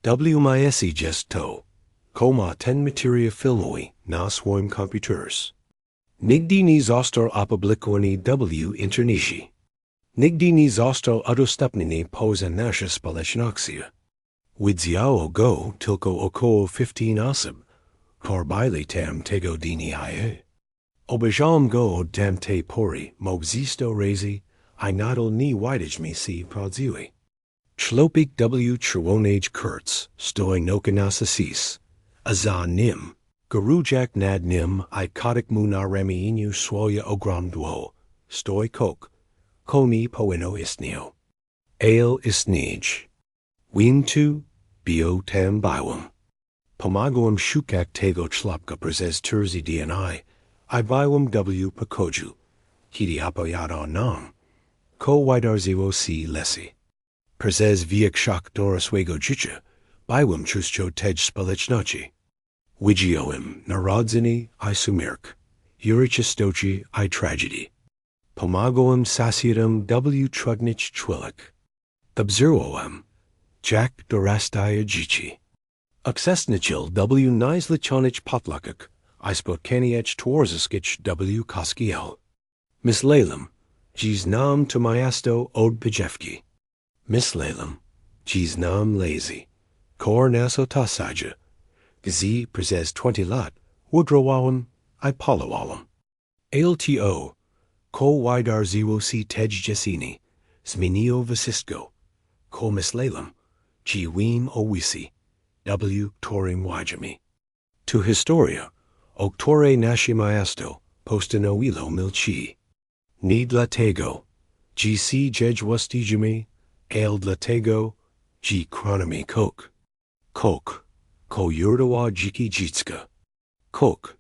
Wmysi jest to. Koma ten materia filmowy na swoim komputerze. Nigdy nie został opublikowany w internecie. Nigdy nie został udostępniony poza nasze społeczności. Widziało go tylko około 15 osób. Korbili tam tego dnia. Obejrzałem go od tamtej pory, mogzisto razy, I nadal nie widzieliśmy się prawdziwy. Człowiek w czerwonej kurtce stoi nokinasa sis, a za nim, garujak nad nim I kotek mu na ramieniu swoje ogromdło, stoi kok, koni powinno istniał. Ale istnieć. Wintu, bio tam byłem. Pomagałem szukać tego człopka przez turzy dni, I byłem w pokoju, kiedy opowiadał nam, ko widarzyło się lesie. Przez większość dorosłego życia, byłem częścią tej społeczności. Widziałem narodzenie I śmierć, uroczystości I tragedii. Pomagałem sąsiadom w trudnych chwilach. Obserwowałem, jak dorastają dzieci. Uczestniczył w najzliczonych potluckach, I spotkaniach towarzyskich w Koskiel. Myślałem, że znam to miasto od podziewki. Myślałem, że znam lazy. Kor naso tasaja. Gdzie przez 20 lat wodrowałem I polowałem. LTO, ko widarzyło się tej dzieciny, zmieniło wszystko. Ko myślałem, że wiem o wisi, w którym widzimy. Tu historia, o której nasze miasto postanowiło milczy. Nie dlatego, że się jedź ale dlatego, że chronimy kok. Kok, ko yurdowa dziki dziecka. Kok,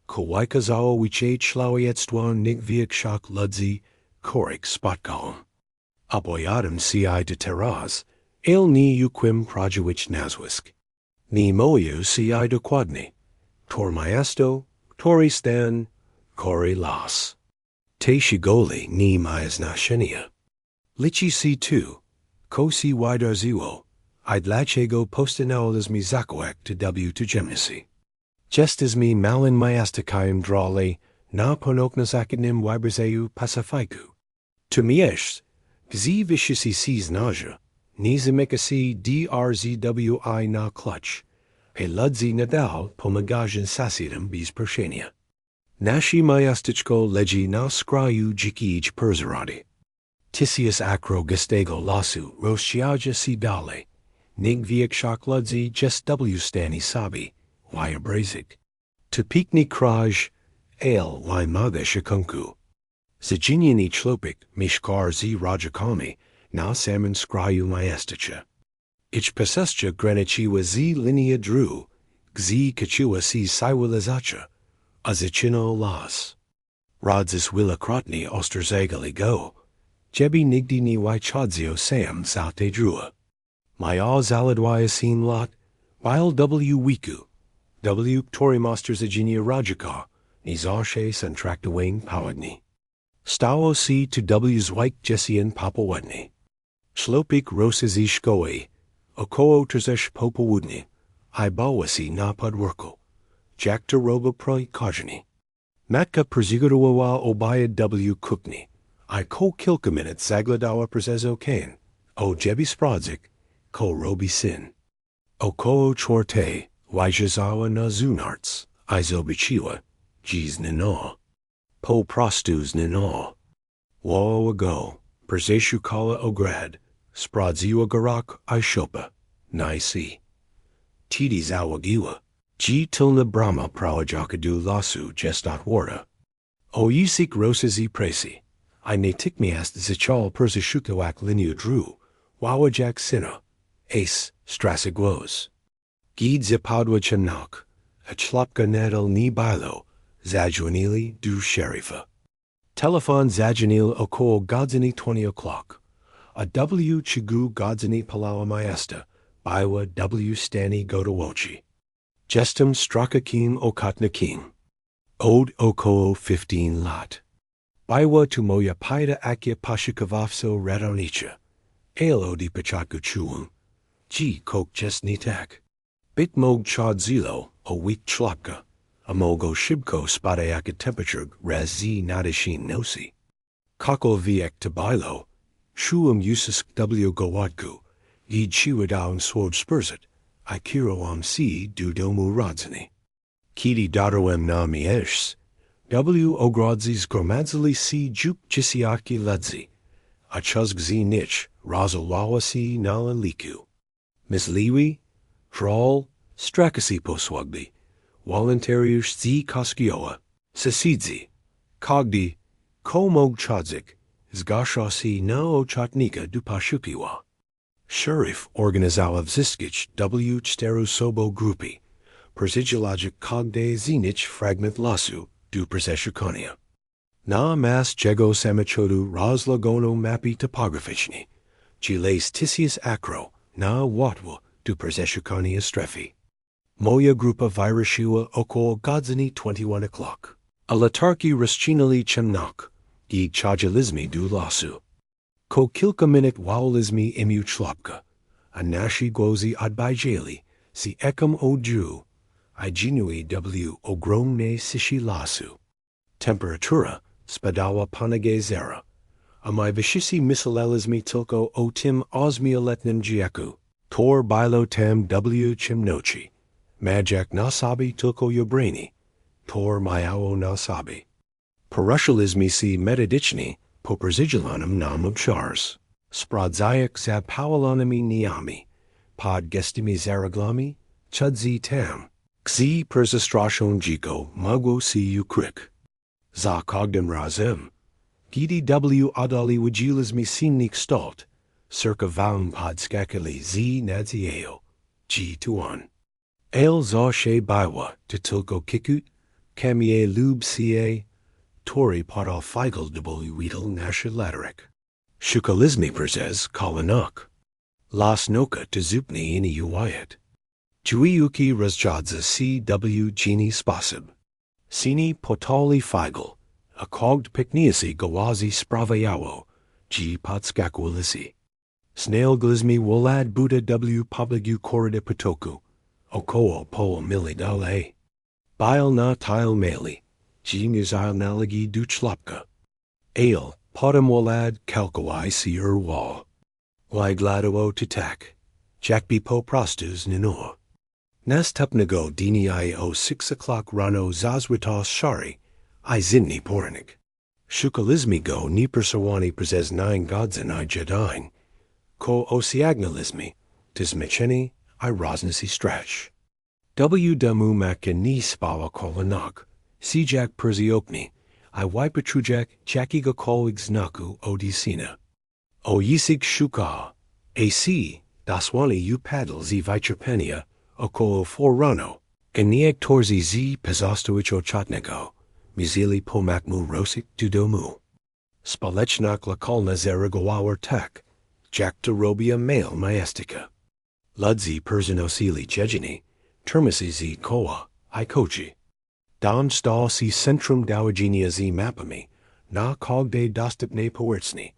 ko wykazało wicze człowiectwo większych ludzi, których spotkałem. Opowiadam się I do teraz, ale nie ukwim pradziewicz nazwisk. Nie mówię się I dokładnie. Które miasto, który stan, który las. Te szczegóły nie moje znaczenia. Liczy się tu, ko się widarzyło, I dlaczego postanowiłem zakołać w tajemnicy. Jestśmy małym miasteczkiem drole, na ponoknas akadnym wybrzeżu Pacyfiku. Tu mieście, gdzie wyście się znają, nie zamyka się DRZWI na klucz, a ludzi nadal pomagają sąsiadom bez proszenia. Nasze miasteczko leży na skraju dzikiej przyrody. Tisius akro gestego lasu rozciaja się dalej. Większych ludzi just stanie sobie, obrazik. To piknik kraj, ale mogę szakunku. Zaginiony człowiek mieszkar z rodzakami na samym skraju miasteczka. Ich posestia graniczyła z linia dróg, gdzie kończyła się cywilizacja, a zaczynał las. Rodzas wielokrotnie ostrzegali go, żeby nigdy nie wychodził sam za te dróg. Moja zaledwie syn lat, while wiku, który master zaginia rodzaka, nie zawsze są południe. Stało się tu zwijk jesien popołudnie. Człowiek rosł z szkoły, około 30 popołudnie, I bało się na podwórku, jak to robił każdy. Matka przygotowała obiad w kuchni, I ko kilka minut zaglądała przez okien, o żeby sprawdzić, ko robi syn. Około czwartej wyjrzała na zunarc, I zobaczyła, że nino. Po prostu nino. Ło go, przeszukała ogród, sprawdziła garach I szopa, nie si. Tedy załogiła, że tylna brama prowadziła do lasu just otwarta. O język rozsy presji, I natychmiast zaczął przeszukiwać linię dróg, wałajak syna, ace strasy głos. Gid zapadła cianak, a człopka nadal nie było, zadzwonili do szeryfa. Telefon zadzwonił około godziny 20 o'clock, a czego godziny polała miasta, była stanie gotowości. Jestem strakakim okotnikim. Od około 15 lat. Była tu moja pajda akia paszykowawco radownicza, ale od początku czułem, G kok chesni tak. Bit mog chod zilo, o week chlopka. Amogo shibko spadeaka temperature raz z nadishin nosi. Kako viek tabailo. Shuum usus w gowatku. Yid chiwadown sword spursit. I kiro am si du domu rodzani. Kiti dadoem na miesh. W ogrodzis gormadzali si juk chisiaki ledzi. A chuzg z nich, razalawasi nala liku. Miss Liwi, Frall, Strakasi poswagbi. Voluntarius z koskioa, Sasidzi, Kogdi, Komog chodzik, Zgashasi na ochotnika du pashupiwa. Sheriff organizawa wziskich w sterusobo grupi. Persigilogic kogde zinich fragment lasu du perseshukonia. Na mas jego samachodu rozlagono mapi topografichni. Giles tisius acro, na watwo du perseshukonia strefi. Moja grupa virushiwa oko godzini 21 o'clock. A latarki raschinali chemnak, I chajalizmi du lasu. Ko kilka minute wawalizmi emu chlopka. A nashi gwozi adbijali, si ekam o ju. I ginui w ogromne sishi lasu. Temperatura, spadawa panage zera. Amai vishisi misalelizmi tilko o tim osmioletnim gieku. Tor bilo tam w chimnochi. Majak nasabi tilko yobrani. Tor mayao nasabi. Parushalizmi si metadichni, poperzigilanum nam obshars. Spradzayak zapawalonami niami. Pod gestimi zaraglami, chudzi tam. Xi persistrashon jiko magwo si ukrik. Za cogdem razem. Gidi w adali wajilizmi sinnik stolt. Circa vaum pod skakali z nadzieo. G to 1. El za she baiwa, titilko kikut, kamie lub ca, tori podal feigl deboli weedle nasha lataric. Shukalizmi perzez kalanok. Las noka tizupni ini uwayat. Juiuki razjadza cw geni spasib. Sini potali feigl, a cogged picniasi gawazi spravayawo, g patskakwalisi. Snail glizmi wolad buddha w pobligu corrida patoku. Okoo po mili dale. Bile na tile meli. Geniusile nalagi du chlopka. Ale, podem wolad kalkawai siur wall. Ly gladuo titak. Jackby po prostus ninor. Nas tupnago dini I o 6 o'clock rano zazwitas shari. I zinni pornik. Shukalizmi go ni persawani prezes 9 godzin I jedine. Ko osiagnalismi. Tis mecheni. I rosnasi strash. W damu makin ni spawa kolanak, sijak persiokni, I wipetrujak chakiga kolwigs naku odisina. O yisig shuka, ac, daswani u paddles e vicherpenia, oko forrano, ganiak torzi z pezostowich ochotnego, mizili pomakmu rosik dudomu. Spalechnak lakolna zeragawar tak, jaktarobia male maestica. Ludzi persinosili jejini, termisi z koa, I kochi. Don sta si centrum dawagenia z mapami, na cogde dostupne poertsni,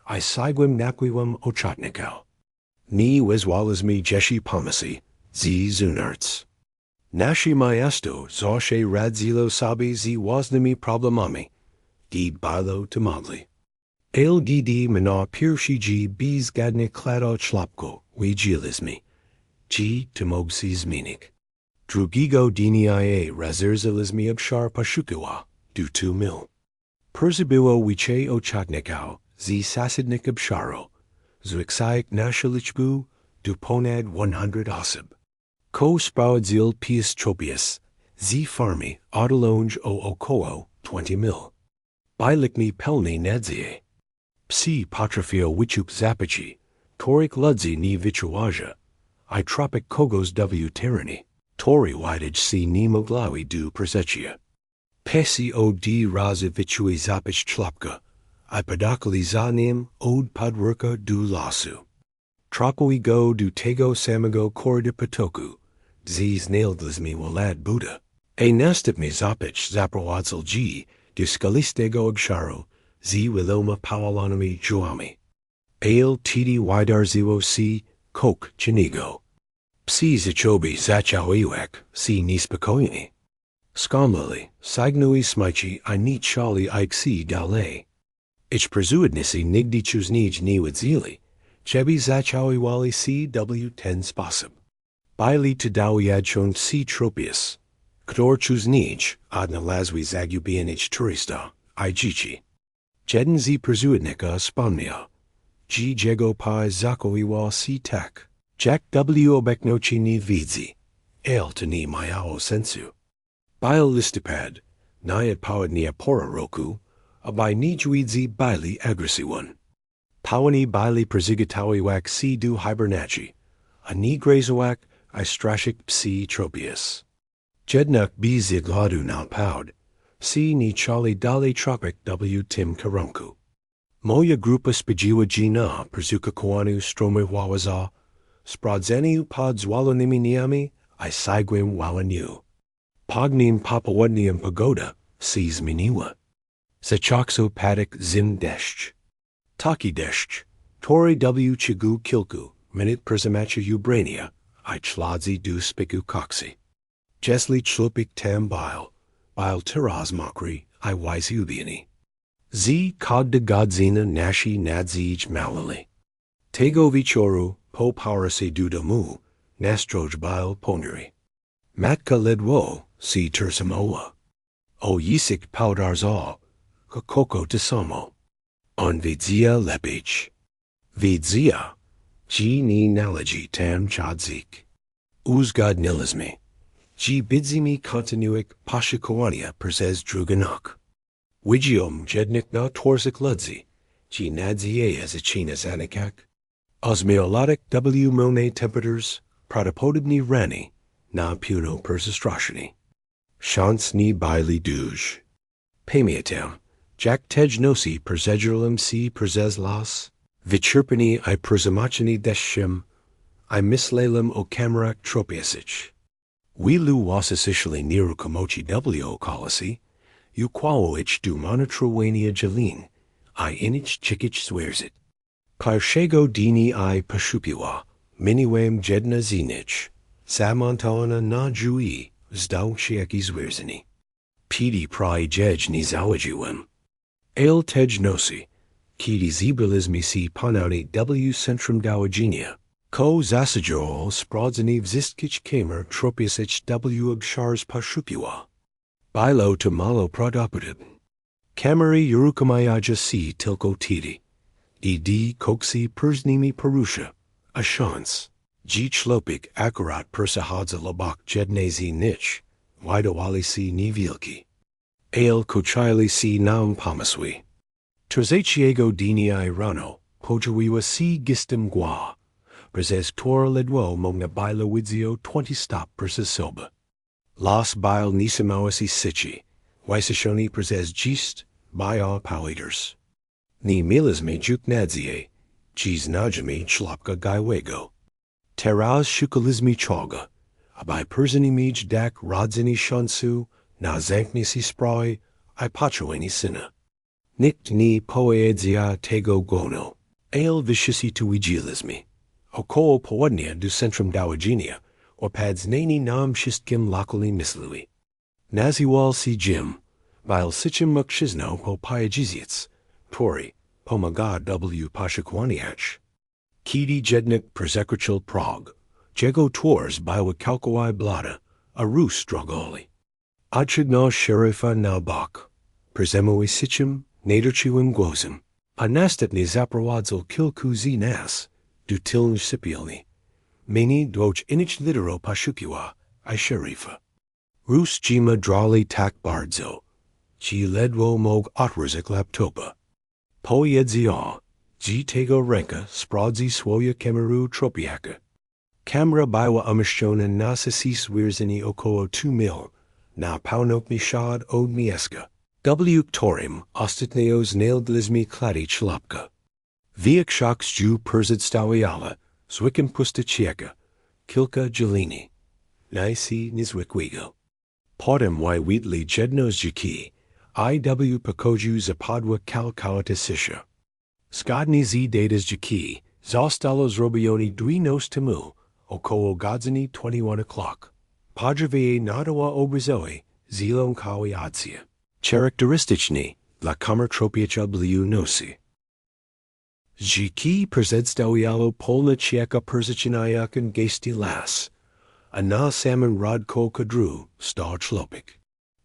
I sigwim naquiwum ochotnikau. Ni wezwalismi jeshi pomasi, z zunarts. Nashi maesto zoshe radzilo sabi z waznami problemami, di bilo tamagli. El gidi mina pirshiji biz gadne klado chlopko, we gilismi. G timogsis minik. Drugigo dnia razerzilismi abshar pashukiwa, du 2 mil. Perzibuo wiche ochotnikau, z sasidnik absharo, zuixaik nashalichbu, du ponad 100 osib. Ko spraudzil pius tropius, z farmi, autolonge o okoo, 20 mil. Bilikni pelni nadzie. Psi patrafio wichuk zapichi, torik ludzi ni vichuaja. I tropic kogos w tyranny, tori widage si nemoglawi du persechia. Pesi od razivichui zapich chlopka, I padakali zanim od padwerka du lasu. Trokoi go du tego samago corrida patoku, z's naildlismi walad buddha. A nastipmi zapich zaprowadzel g, du skalistego agsharo, z wiloma pawalonami juami. Ale tidi widar ziwo si, kok chinigo. Psi zachobi zachawiwak, si nispokojni. Skomlili, signui smichi I need shali iksi dale. Ich prezuidnisi nigdy chuznij ni wadzili, chebi zachawiwali CW10 spasib. Baili tadawiadchon si tropius. Ktor chuznij, adna lazwi zagubianich turista, igichi. Jeden zi prezuidnika spomnia. G jego pi zakoiwa si tak. Jack W obeknochi ni vidzi. El to ni mayao sensu. Bile listipad, nyad pawad ni apora roku, abai ni juidzi baili aggressiwan. Pawani baili prezigatawi wak si du hibernachi, a ni grazowak I strashik psi tropius. Jednak b zigladu now powd, si ni chali dali tropic W tim karunku. Moya grupa spijiwa jina perzuka kwanu strome wawaza, spradzeni pods walonimi niami, I saigwim wawanyu. Pognin papawadnium pagoda, sees miniwa. Sachakso padik zim desh. Taki desh, tori W chigu kilku, minute persamacha ubrania, I chladzi du spiku coxi. Jesli chlupik tam bile tiraz mokri, I wise ubiani. Z kod de godzina nashi nadzij malali. Tego vichoru, po powerasi dudamu, nastroj bile ponuri. Matka ledwo, si tersamoa. O yisik powdarza, kokoko tesamo. On vidzia lepich. Vidzia, G ni nalaji tam chadzik. Uzgad nilizmi. G bidzimi kontinuik pashikowania persez druganok. Wigium jednik na twarzik ludzi. G nadziea zachina zanikak. Osmeolatic W milne temperatures, pratapodibni rani, na puno persistrashini. Shants ni baili duj. Pamiatam, Jack tej nosi persegulum si perseslas, vichirpani I persamachini deschim, I mislalem o camerak tropiasich. Wilu wasisishali niru komochi W colisi, you quaoich du monotruwania jalin, I inich chikich swearsit. Karshego dini I pashupiwa, miniwam jedna zinich, samontana na jui, zdau shiaki swearsini. Pidi prai jej ni zawajiwem. El tej nosi, kidi zibilismi si panauni W centrum dawajinia. Ko zasajol sprodzani vzistkich kamer tropiasich W abshars pashupiwa. Bilo to malo prodoputib. Kameri urukamayaja si tilko tidi. D koksi persnimi perusha. Ashans. G chlopik akurat persahadza lobak jednezi nich. Widowali si ni vilki. Ale kochili si naum pamaswi. Terzachiego dini irano, pojawiwa si gistim gua. Prezes tor ledwo mogna bila widzio 20 stop perses soba. Las bile nisimawasi sichi, wisashoni prezes gist, bia powiders. Ni milisme juk nadzie, cheese najami chlopka gaiwego. Teraz shukalismi choga, abai persini mij dak rodzini shonsu, na zankni si sprai, I pachoeni sina. Nikt ni poedzia tego gono, ale viciusi tu vigilismi. O ko powadnia du centrum dawaginia, or pads nani nam shistkim lokali mislui. Naziwal si jim, bile sichim mukshizno po piagiziets, tori, pomagad W pashakwaniach. Kidi jednik persekrachil prog, jego tours biwa kalkowai blada, a rus drogoli. Adchigno sherifa naubak, prezemoi sichim, naderchiwim gwozim, a nastatni zaprawadzil kilkuzi nas, du tiln sipielni. Meni dwoch inich litero pashukiwa, I sherifa. Rus jima drali tak bardzo, chi ledwo mog otwerzik laptopa. Po yedzia, G tego renka sprodzi swoja kemeru tropiaka. Kamera biwa umishchona nasa sis wirzini okoo 2 mil, na paunok mi shad od mieska. W torim ostitneos naildlismi kladi chlapka. Viak shaks ju perzid stawiala, zwikim pusta chieka, kilka jelini. Nisi nizwikwigo. Podem y wheatly jednos jiki, IW pakoju zapadwa kalkawata sisha. Skadni z datas jaki, Zostało zrobione dwie nos temu, około godziny 21 o'clock. Podrowie nadawa obrazowe, zilą kawiacja. Charakterystyczny dla kamer tropiecza blue nosy. Dziki przedstawiało polna cieka perzaczynajakan gesty las, a na samym rodko kadru star człowiek.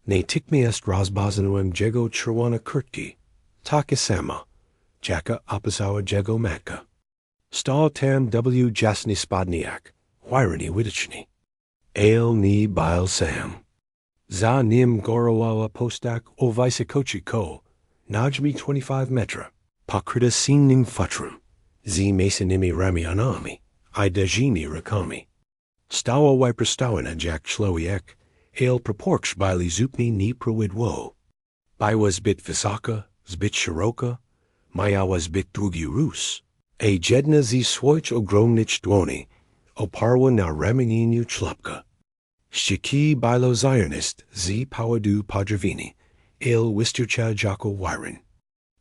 Natychmiast rozpoznałem jego czerwone kurtki, takie sama, jaka opisała jego matka. Stał tam w jasny spodniak, wirany widoczny. Nie bał sam. Za nim gorowała postak o wysokości ko, najmniej 25 metra. Pokryta sinnym futrem, z masonymi ramionami, I dżini rękami. Stała wyprostowana jak człowiek, proporcz byli zupełnie nieprawidłowo. Była zbyt wysoka, zbyt szeroka, miała zbyt długi róz, a jedna z swoich ogromnych dłoni oparła na ramieniu człowieka. Ścieki było zajernist z powodu podrowienia, wystarcza jako wiren.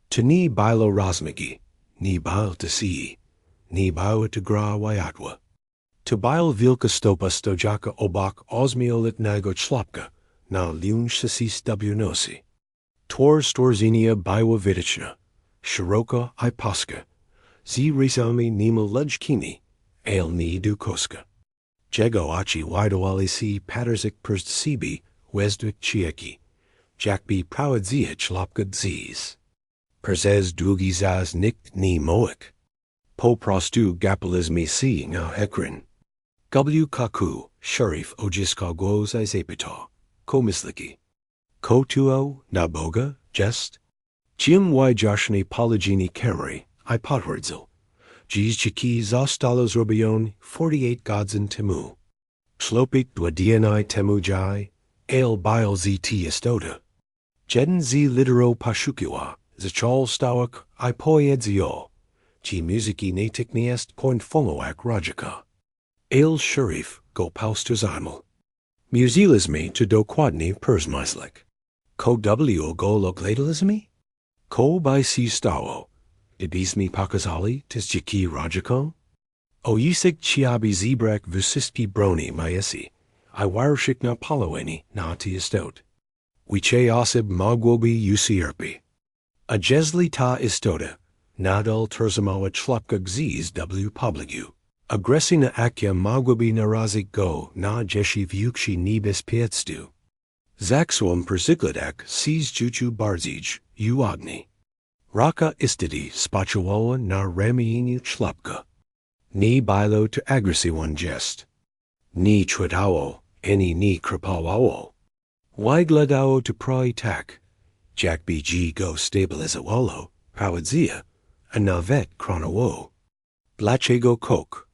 To nie było rozmagi, nie było tasi, nie było to gra wajatwa. To było wielka stopa stojaka obok ozmioletnego człowieka na liunszasi nosy. Twor storzinia była widoczna, szeroka I paska, z rysami niemal ledźkimi, nie dukoska. Jego oczy widowali si paterzyk perst sibi, westwick cieki, jakby prowadzia człowieka dziś. Przez długi zaz nikt nie moik. Po prostu gapalizmi si na ekran. Kaku, sheriff ojiska głos I zapytał, komisliki. Tuo, na Boga, jest? Jim Joshny pologini kamery, I potwierdzał. Dziś dziki zostało zrobione 48 godzin temu. Człowiek dnia temu jaj, bile z istota. Jeden z litero poszukiwa, zaczął stałek I poedzio. Ci muzyki natychmiast poinformować rodzika. Sheriff go pausterzajmal. Muzilizmi to dokładnie persmyslik. Ko go loklatalizmi? Ko by si stało. Dibismi pakazali tis dziki rodzika? O yisik chiabi zebrak vusiski broni maesi. I warshik na palaweni na ti istot. Wiche osib magwobi usierpi. A jezli ta istota, nadal terzamawa człopka gziz publigu. Agresina akya magwabi narazik go na jeshi vyukshi nibis pietstu. Zakswam persykledak sees juju barzij, uagni. Raka istidi spachawawa na ramiinu człopka. Ni bilo to agresiwan jest. Ni twitawo, ni kripawawo. Wygladao to prai tak. Jak bg go stabilizawalo, prowadzia, a navet chronowo. Blachego kok.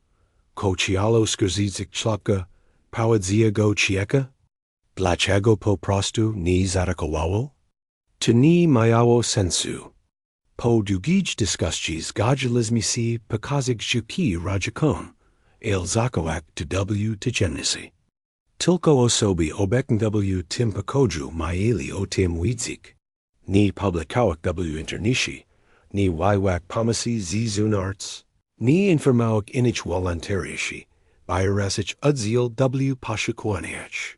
Kochialo skrzizik człopka, prowadzia go chieka? Dlaczego po prostu nie zareagowało? To nie miało sensu. Po długich dyskusji zgodziliśmy się pokazać dziki rodzikom, zakołak to codzienności. Tylko osoby obecne w tym pokoju mieli o tym wiedzieć. Nie publikować internecie, nie wajwak pomysły z zunarts, nie informować innych wolontariuszy, bajrasić oddziel poszukiwaniach.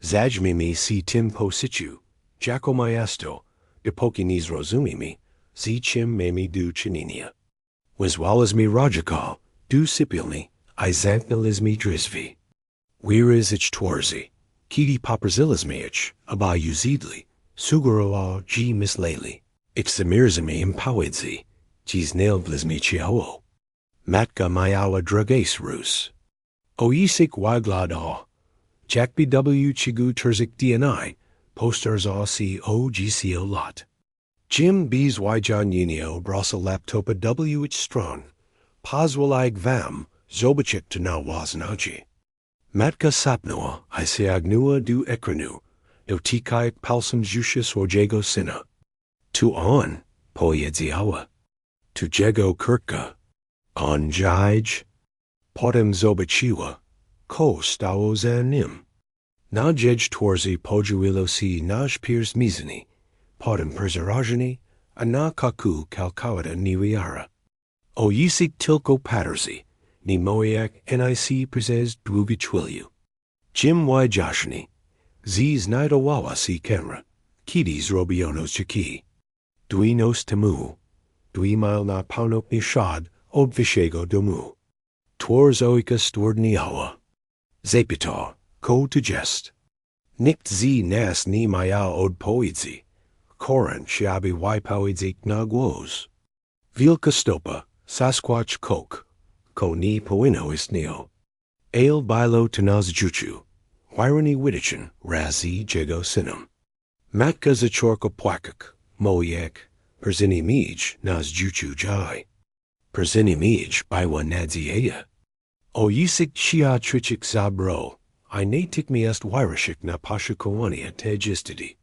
Zajmijmy si tym po sieciu, jako miasto, dopóki nie zrozumimy, z czym mamy do czynienia. Wyzwalizmy rodzika, do sypialni, I zamknęliśmy drzwi. Wyrazić twarzy, kiedy poprzedziliśmy ich, aba uzidli, sugerowało, że myśleli. Ich zamierzamy im powiedzi, że znaleźliśmy ciało. Matka miała drogejs rus. O isik wyglądało. Jak bw chigu terzik dni, posters si ogco lot. Jim b's wyjan ninio brasa laptopa w stron, pozwalig wam, zobaczyć to na łaznaji. Matka sapnua, I seagnua du ekranu, do tikajek palsam jusius jego syna. Tu on, pojedziała. Tu jego kurka. On jij. Potem zobaczyła. Ko stało za nim. Na jej twarzy podzieliło się nasz piers mizani, potem przerażenie, a na kaku kalkałada niewiara. O yisik tilko patersi, ni moyak nic prezes uchwyciła. Jim y joshni, z znajdowało si kamera, kiedy zrobiono jaki. Nos temu, mil na północny shad od wyższego domu. Twór zoika stwardniała. Zapytał, ko to jest. Nikt z nas nie miał odpowiedzi. Koran shabi wypowiedzik na głos. Wielka stopa, Sasquatch kok, ko ni powinno istniał. Ale bilo to nas juchu, wirony wityczyn, razi jego synem. Matka zaczorka płakak, mojek, przeni mij nas juchu jai. Przeni mij była nadzieja. O yisik shia trichik zabro, I natik mi est wirashik na pashukowania te jistidi.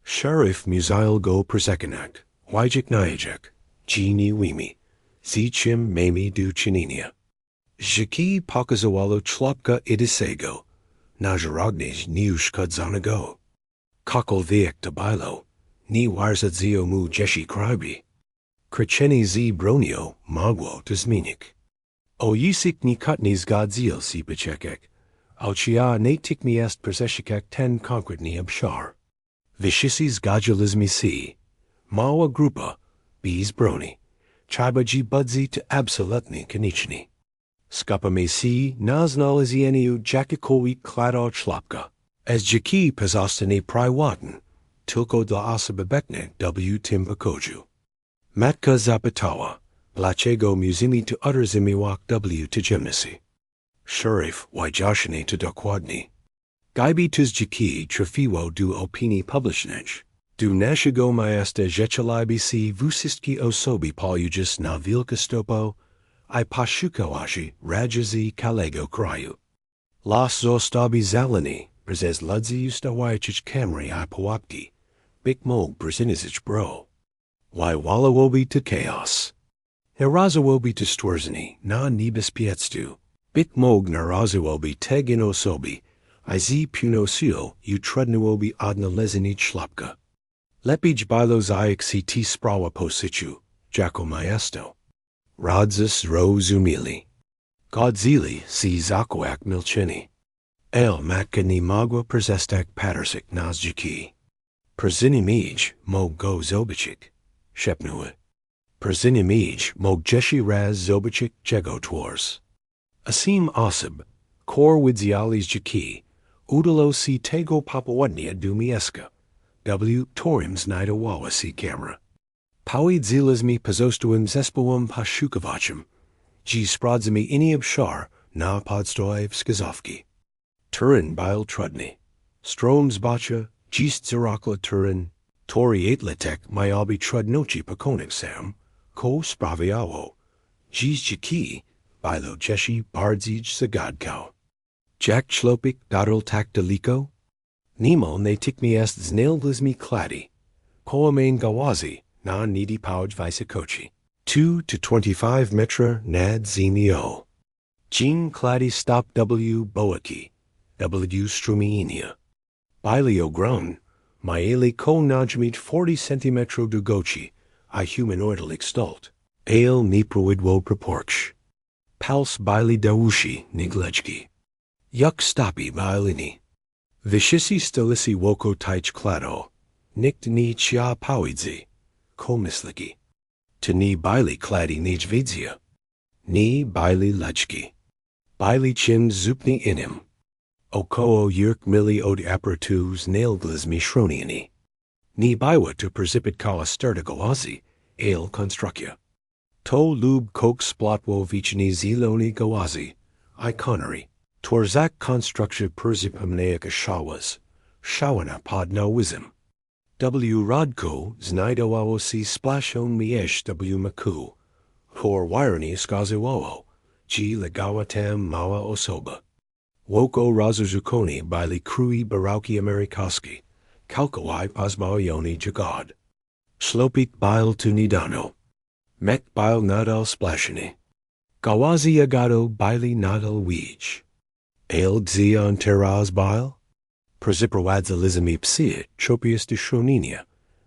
Sharif muzail go przekanak, wajik najak, gini wimi, zichim mami du chininia. Jaki pokazawalo chlopka idisego, najaragnish niushkadzanago. Kakol viek tabilo, ni warzadzio mu jeshi krybi. Krecheni z bronio, magwo tazminik. O yisik ni kutnis godzil si pachekek, alchia natik mi est perseshikek ten concretni abshar. Vishisis gajalizmi si, mawa grupa, bees broni, chibaji budzi to absolutni kanichni. Skapame si naznalizieniu jakikowi klado chlopka, as jaki pazostani priwaten, tilko dla asabebekne w timbakoju. Matka zapytała, dlaczego muzimi to uderzimiwak w to gymnasi. Sharif wyjaśni to dokładnie. Gaibi tuz jaki trafiło do opinii publicznych, do naszego miasta rzeczaliby si wusistki osoby poljugis na wielka stopo, I pashukawashi rajazi kalego kraju. Las zostabi zalani, przez ludzi ustawajczyć kamry I połapki, bik mog brzynizyć bro. Wallawobi to chaos. Herazawobi to stworzeni, na niebezpieczeństwu, bik mog narazawobi tegin osobi, I z punosio utrudniłoby odnalezienie chlopka. Lepiej bilo zajek si ti sprawa po situ, jako miasto. Radzis rozumili. Godzili si zakoak milcheni. El matka ni magwa przestak patersik nazjiki. Przeni mij mog go zobichik, szepnue. Przeni mij mog jeshi raz zobichik jego twors. Asim osib, kor widzialis jaki, udalo si tego papawadnia dumieska. W torim znajdowało si kamera. Powiedzilizmi pozostuim zespołom pashukowachem, G spradzimi ini obszar na podstoi wskazówki. Turin bil trudny. Strom zbacha, gist zarakla Turin, tori atletek mayabi trudnochi pakonik sam, ko spraviawo. Gis jaki, bilo jeshi bardzij zagadkao. Jak chlopik darul takdaliko? Nemo ne tikmi est znelglizmi kladi. Koamain gawazi, na nidi pouj visakochi. 2 to 25 metra nad zemio. Jean kladi stop W boaki, W strumiinia. Bilio grown, maeli ko najmit 40 centimetro dugochi, I humanoidal extult. Ale niproidwo proporch. Pals bili dawushi niglechki. Yuk stopi bilini. Vishisi stilisi woko taich klado. Nikt ni chia powidzi. Komisliki. To ni bili kladi nijvidzia. Ni bili lechki. Bili chin zupni inim. Okoo yurk mili od aperatus nailglizmi shroniani. Ni biwa to persipit kala stertigoazi, ale constructia. To lub kok splotwo vichni ziloni gawazi, iconary. Torzak constructia persipamnaica shawas, shawana pod no wism. W rodko znajdowało si splashon miesh w maku, hor wireni skaziwało, G legawatam mała osoba. Woko razuzukoni bili krui barauki amerikaski, kalkawai pasmawayoni jagad. Slopik bil tu nidano. Mek bil nadal splashini. Gawazi agado bili nadal wij. Ale gzion teraz bil? Proziprawadzalizmi psia chopius de shoninia,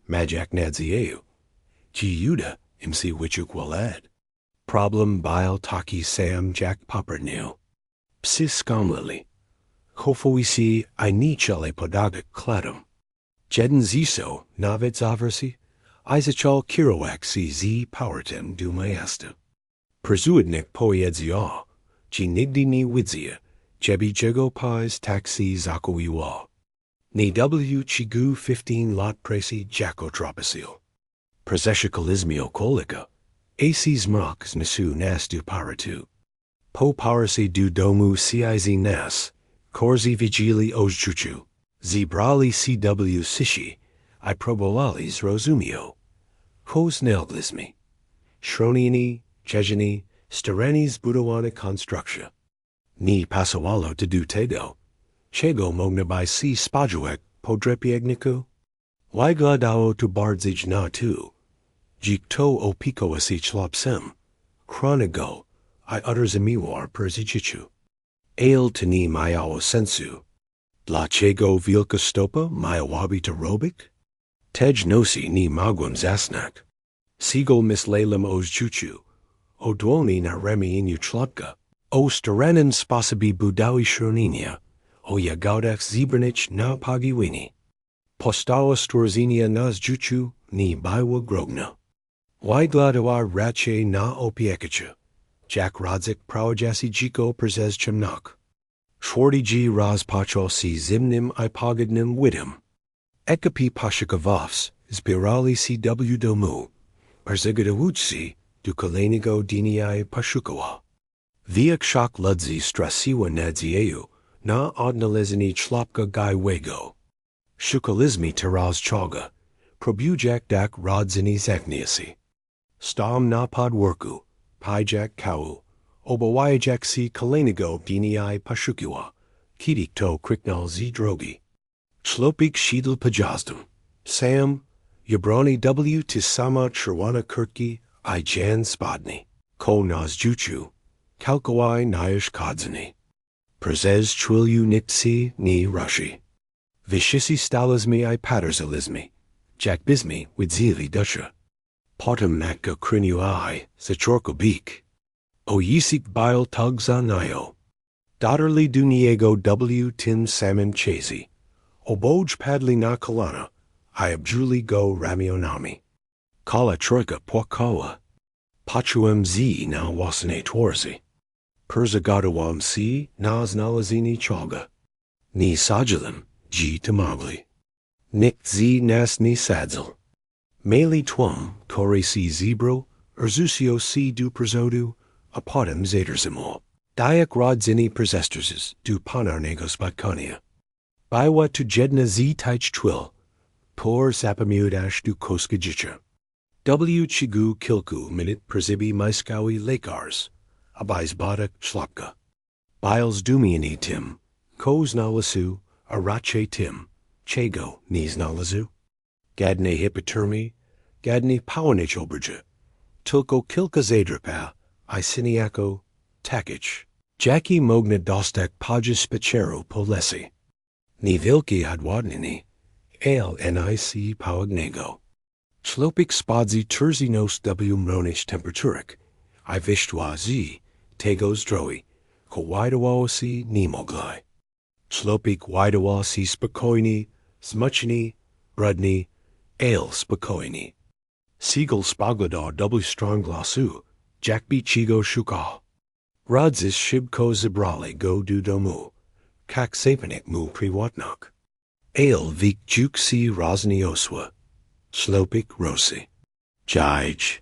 majak nadzieu. Giuda imsi wichuk walad. Problem bile taki sam jack poppernew. Psy skamlili. Hofoisi I nichale podaga kladum. Jeden ziso, nawet zaversi, Izachal kiroak si z powertem du maesta. Perzuidnik poedzia, ci nigdy ni widzia, jebi jego pies taxi zakoiwa. Ni w chigu 15 lot presi jacotropasil. Preseshikalismio kolika, aces mox nasu nas du paratu. Po parasi du domu ciz nas, corzi vigili ojjuchu, zibrali cw sishi, I probolalis rosumio. Hos nelglismi. Shronini, chejani, sterenis budawana constructia. Ni pasawalo to du tedo. Chego mogna by si spajuek podrepiegniku. Wygladao to bardzij na tu. Jikto o pico asi chlopsem. Chronigo, I utters amiwar perzichichu. Ale to ni mayao sensu. La chego vilka stopa mayawabi to robik? Tej nosi ni magwam zasnak. Siegel mislalem ozjuchu. O dwoni na remi inu chlopka. O staranen spasabi budawi shroninia. O yagaudax zibranich na pagiwini. Postawa storzinia nas juchu ni baiwa grogna. Wygladawar rache na opiekacha. Jack Rodzik prawajasi jiko przez chemnak. Shwarty g raz pacho si zimnim I pogadnim widhim. Ekapi pashikavovs zbirali cw domu. Perzigadawutsi du kalenigo diniai pashukawa. Viak shak ludzi strasiwa nadzieu. Na odnalizini chlopka gai wego. Shukalizmi teraz chalga. Probujak dak rodzini zakniasi. Stam na podworku. Pijak kau. Obawajak si kalenigo diniai pashukiwa. Kidikto kriknal z drogi. Chlopik shidl pajazdum. Sam. Yabroni w tisama chirwana kurtki. I jan spodni. Ko naz juchu. Kalkawai nayash kadzani. Przez chwilju nipsi ni rushi. Vishisi stalizmi I paterzalizmi. Jack bismi widzili dusha. Potem matka chronił I, zachorko beak. O yisik bile tugza nayo. Dotterly duniego w tim salmon chazy. O boj padli na kolana. I abjuli go ramionami. Kala troika pwakawa. Pachuem z na wasane twarzi. Perzagadawam si nas nalazini chalga. Ni sajalim, g tamagli. Nik z nas ni sadzel. Meli twum, kore si zebro, erzusio si du perzodu, apotem zaderzimo. Dayak rodzini perzesterses, du panarnegos batkania. Baiwa tu jedna z taich twil, por sapamudash du koskajicha. W chigu kilku minute perzibi maiskawi lakars. Abais badak shlopka. Biles dumiani tim, kos nalasu, arache tim, chego nis nalazu. Gadne hipotermi, gadne pawanich oberja. Tilko kilka zadrapa, isiniako, takich. Jackie mogna dostak pajas spechero polesi. Ni vilki hadwadnini, ale nic pawagnego. Chlopik spadzi terzinos w mronish temperaturik. I vishtwa z, tegos droi, ko widawasi nimoglai. Chlopik widawasi spokojni, smuchni, brudni, ale spokojni. Siegel spagladar w strong glasu, jakbi chigo shuka. Rodzis shibko zibrali go du domu, kak sapanik mu priwatnak. Ale vik juk si razni oswa. Chlopik rosi. Jij.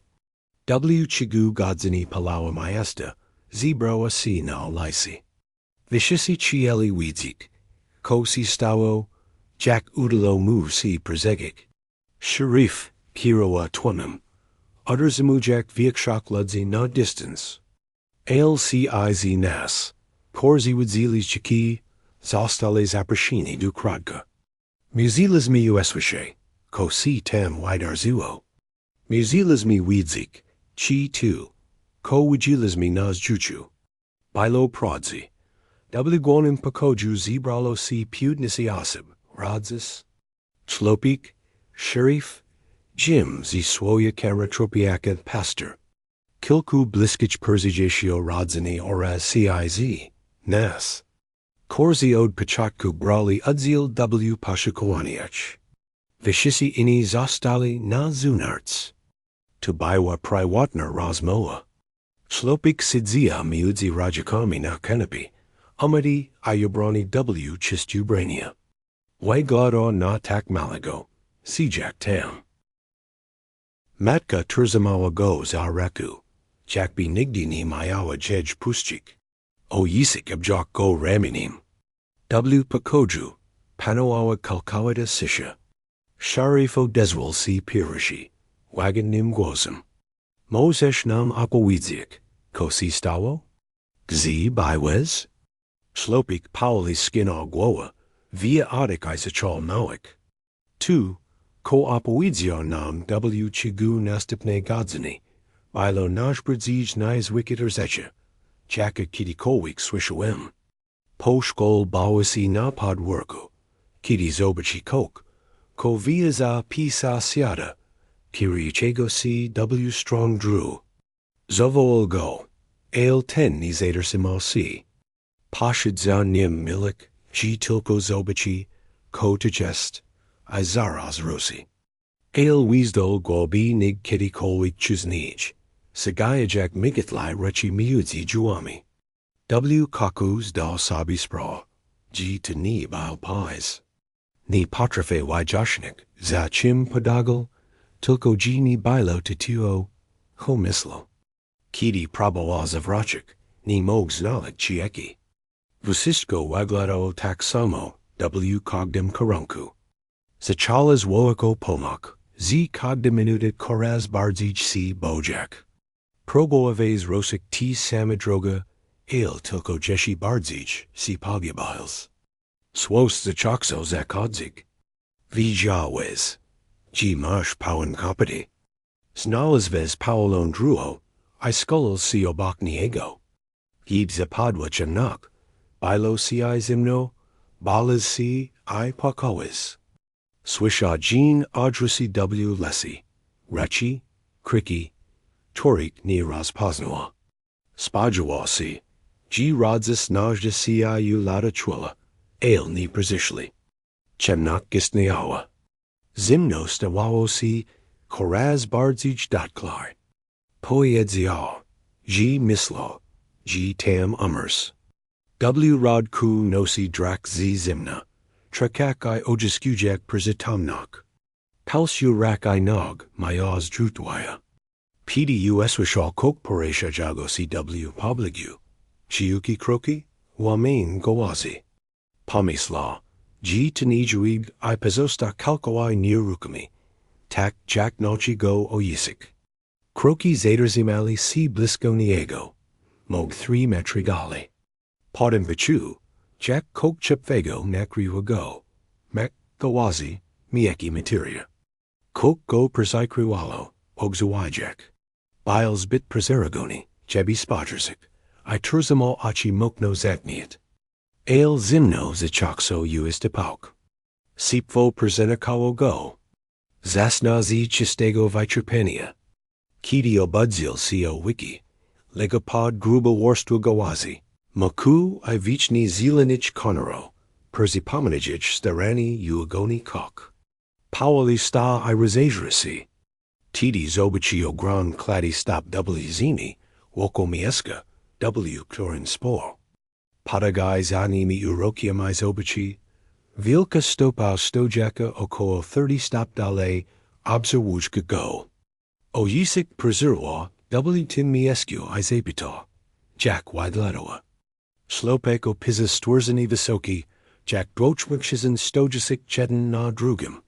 W chigu godzini palawa maesta, zebro asi na lisi. Vishisi chieli widzik, kosi stawo, jack udalo mu si prezegik. Sharif, kirowa twunum. Utterzimujak viakshak ludzi na distance. Ale si iz nas, korzi widzilis chiki, zostales aprashini du kradka. Muzilas mi uswishe, ko si tam widarzuo. Muzilas mi widzik, chi tu, ko wijilas mi nas juchu. Bilo prodzi. Wgonim pakoju zibralo si pudnisi asib, rodzis. Chlopik, Sharif, Jim zi swoja kara tropiaka pastor. Kilku bliskich perzigatio rodzeni oraz ciz, nas. Korzi od początku brali udział w poszukiwaniach. Wszyscy inni zostali na zunarts. To była prywatna rozmowa. Chłopak siedzia między radziakami na kanapie, omedi a ubrani w czyste ubrania. Wygląda na tak malego, jak tam. Matka trzymała go za rękę. Jakby nigdy nie miała jej puścić. Oyisik objak go ramieniem. W pokoju panowała kalkawata cisza. Sharifo dezwal si pirushi, wagonim głosem. Moses nam opowiedziek, kosi stało? Gzi bywez? Chłopak Pauli skina głowa, via odik isachal małek. Tu, ko opowiedział nam w cigu następnej godziny, bilo nasz nais wikider zeche, jaka kiedykolwiek słyszałem. Po szkole bałasi na podwórku, kiedy zobaczy ko via za pisa siada, kirichego si w strong drew. Zawołał go, ten ni zadersimal si. Poszedł za nim milik, tylko zobaczy, ko to jest, a zaraz rusi. Wizdol głobi nig kiedykolwiek czuznicz. Sagayajak migitlai rechi miudzi juami. Kakus da sabi spra, to ni bao pies. Ni patrafe wajashnik, za chim podagal, tilko ni bilo tituo, ho mislo. Kidi prabawa zavrachik, ni mog znalik chieki. Vusistko waglado taksamo, kogdim karunku. Zachalas woako pomak, kogdim minutit koraz bardzij si bojak. Proboaves rosik t samidroga, tilko jeshi bardzij si pogyabiles. Swos zachakso zakodzig. Vijawes. Mash pawan kopati. Snalazves paolon druo, I skolal si obak niego. Yib zapadwa chanak, bilo si I zimno, balas si I pakawis. Swisha jean adrusi lesi, rechi, kriki, torik ni razpoznua. Spajawa si, radzis najda si I lada chwila, ni prezishli. Chemnak gisniawa. Zimno stawawo si, koraz bardzij datklar. Poedziao, mislo, tam umers. Rod ku nosi drak zimna, trakak I ojiskujak przitomnak. Palsyu rak I nog, mayaz drutwaya. PDU eswishal kok poresha jago CW publigu. Chiuki kroki, wamain gowazi. Pamisla, tanijuig I pezosta kalkawai nirukami. Tak jak nochi go oyisik. Kroki zaderzimali si blisko niego. Mog 3 metrigali. Podem bichu, jak kok chipfego nakriwa go. Mek gawazi, mieki materia. Kok go persikriwalo, ogzuwijak. Biles bit prezeragoni, jebi spajersik. I turzamo achi mokno zakniet. Zimno zachakso uistipauk. Sipfo prezenakawo go. Zasnazi chistego vitripenia. Kidi obudzil co wiki. Legopod gruba worstu gawazi. Maku I vichni zelenich konero. Perzipomenijich starani uagoni kok. Powali sta I razajrasi. Tidi zobachi o gran cladi stop zini. Woko mieska. Klorin spor. Padagai zanimi urokiamai zobachi. Vilka stopau stojaka oko 30 stop dale. Obserwujka go. O yisik prezirwa, tim miescu I zapita. Jack widlatoa. Slopeko pizza stwurzani visoki, Jack drochwikshizen stojasik chedin na drugim.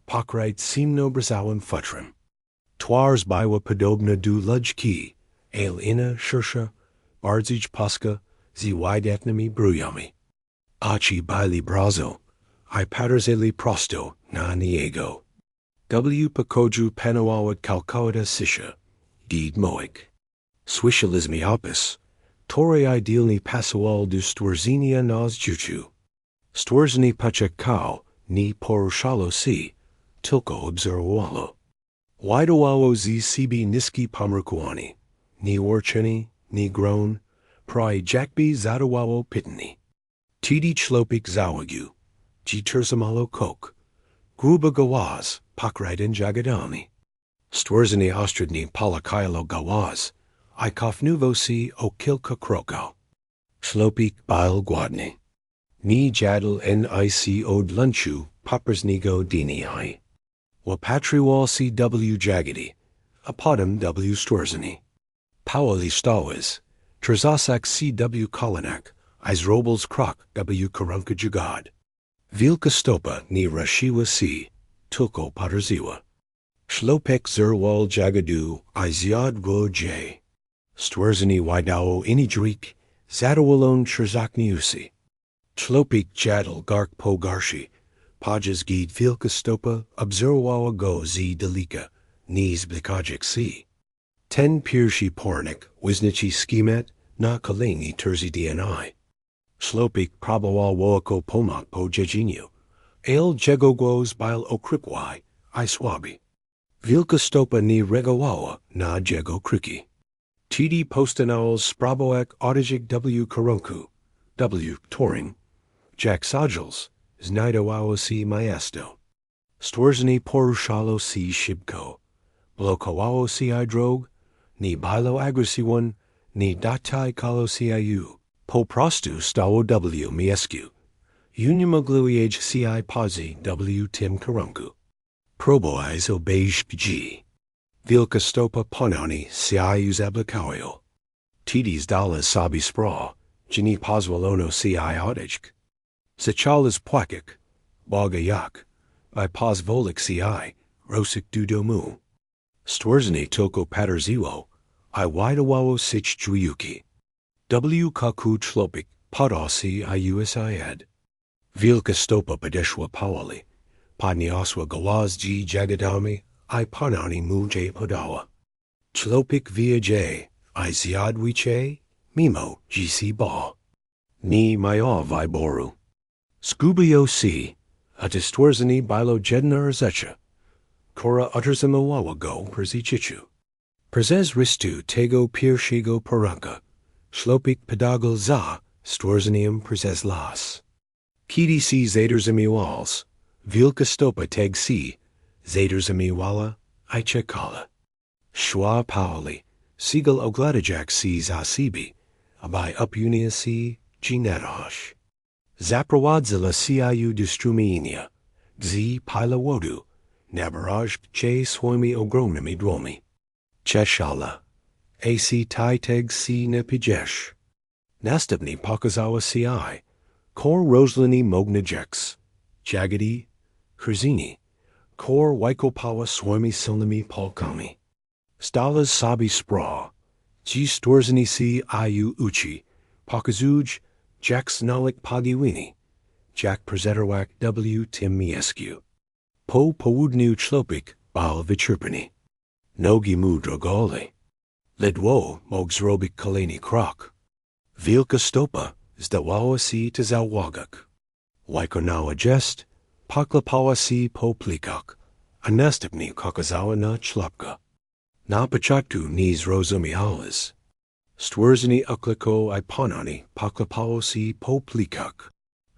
Pokrite simno brazawim futrim. Twars bywa podobna du lujki, ina shersha, bardzij paska, zi widatnami bruyami. Achi baili brazo, I paterzeli prosto, na niego. Pokoju panawawad kalkawada sisha, deed moik. Swishalismi opus, tore idealni pasawal du stwurzinia nas juchu. Stwurzini pachakao, ni porushalo si, tilko obserwalo. Widowawo zi sibi niski pamrukuani, ni orcheni, ni groan, pry jakbi zadawawo pitani. Tidi chlopik zawagu, ji terzamalo kok, gruba gawaz, pakriden jagadami. Stwrzani ostradni palakailo gawaz, I kofnuvo si o kilka kroko. Chlopik bile guadni. Ni jadal nic od lunchu, poppersnigo dini I. Wapatriwal cw jagadi, apodum w stwrzani. Powali stawaz, Trzasak cw kolinak, Is robles krok w karunka jagad. Vilka stopa ni rashiwa si, tulko paterziwa. Shlopek zerwal jagadu, I ziad wo j. Stwrzani widao inidrik, zadawalon trzakniusi. Chlopik jadal gark po garshi, pajas gid vilka stopa, obzerwawa go z delika, niz blikajik si. Ten pirshi pornik, wisnichi skimet, na kaleni terzi dni. Chlopik probawal woako pomak po jejinio. El jegogwos bile okripwai, I swabi. Vilka stopa ni regawawa, na jego kriki. Tidi postanawals spraboak audijik w karunku, w toring. Jack sajals, znaidawawa si maesto. Stwrzani porushalo si shibko. Blokawawo si I drog, ni bilo agresiwan, ni datai kalo si iu. Po prostu stawo w miesku. Unimogluiage ci pozi w tim karunku. Proboiz obej g. Vilka stopa ponani ci uzablikayo. Tidis dalas sabi spra, gini pozwalono ci odijk. Zachalas pwakik, bogayak, I pozvolik ci, rosik dudomu. Stwrzani toko paterziwo, I widawawo sich juyuki. W kaku chlopik, podasi I usiad. Vilka stopa padeshwa pawali, padniaswa gawaz g jagadami, I panani muje podawa. Chlopik via j, I ziad wiche, mimo gc ba. Ni maya viboru. Scubio si, atistwrzani bilo jedna erzecha. Kora utterzimawawa go perzichichu. Przez ristu tego pirshigo paranka. Chlopik pedagal za, stwrzanium przez las. Kidi si zaderzimiwals, vilka stopa teg si, zaderzimiwala, I chekala. Shwa pauli, sigal ogladajak si za sibi, abai upunia si, ginetahosh. Zaprawadzila ciu distrumiinia, gzi pila wodu, nabaraj che swoimi ogromnimi dwomi. Cheshala, ac titeg si nepijesh. Nastupni pokazawa ci, kor roslini mognajex, jagadi, krzini, kor wykopawa swoimi silnimi polkami. Stalas sabi spra, ji stwrzani si iu uchi, pokazuj, Jack Snolik Pagiwini, Jack Prezeterwak W. Tim Miescu. Po Poudnu Chlopik Bal Vichurpani. Nogi Mu Drogoli. Lidwo Mogsrobik Kaleni Krok. Vilka Stopa Zdawawasi Tazawagak. Waikonawa Jest, Paklapawasi Po Plikak. Anastipni Kakazawa na Chlopka. Na Pachatu Niz Rozumiawas. Stwrzani ukliko I ponani paklapawosi po plikak.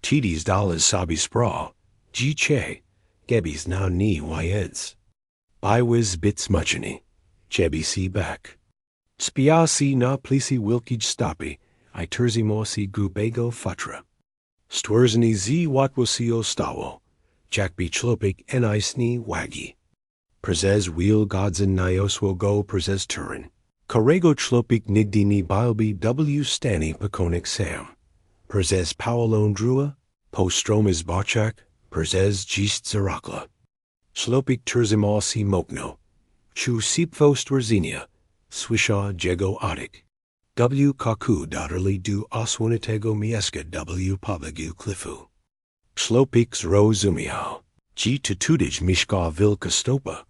Tidis dalas sabi spra, ji che, gebis now ni wyeds. Biwiz bits muchani, chebi si back. Spiasi na plisi wilkij stapi, I terzimosi gubego fatra. Stwrzani z watwosio stawo, jakbi chlopik enisni wagi. Przez wheel godzin nioswo go przez turin. Korego chlopik nigdy ni bilbi w stani pakonik sam. Przez pawalon drua, postromis bachak, przez gist zarakla. Chlopik terzimasi mokno. Chu sipfo stwrzinia, swisha jego odik. W kaku daughterly du oswunitego mieska w pobagu clifu. Chlopik rozumiao. Ji tutudij mishka vilka stopa.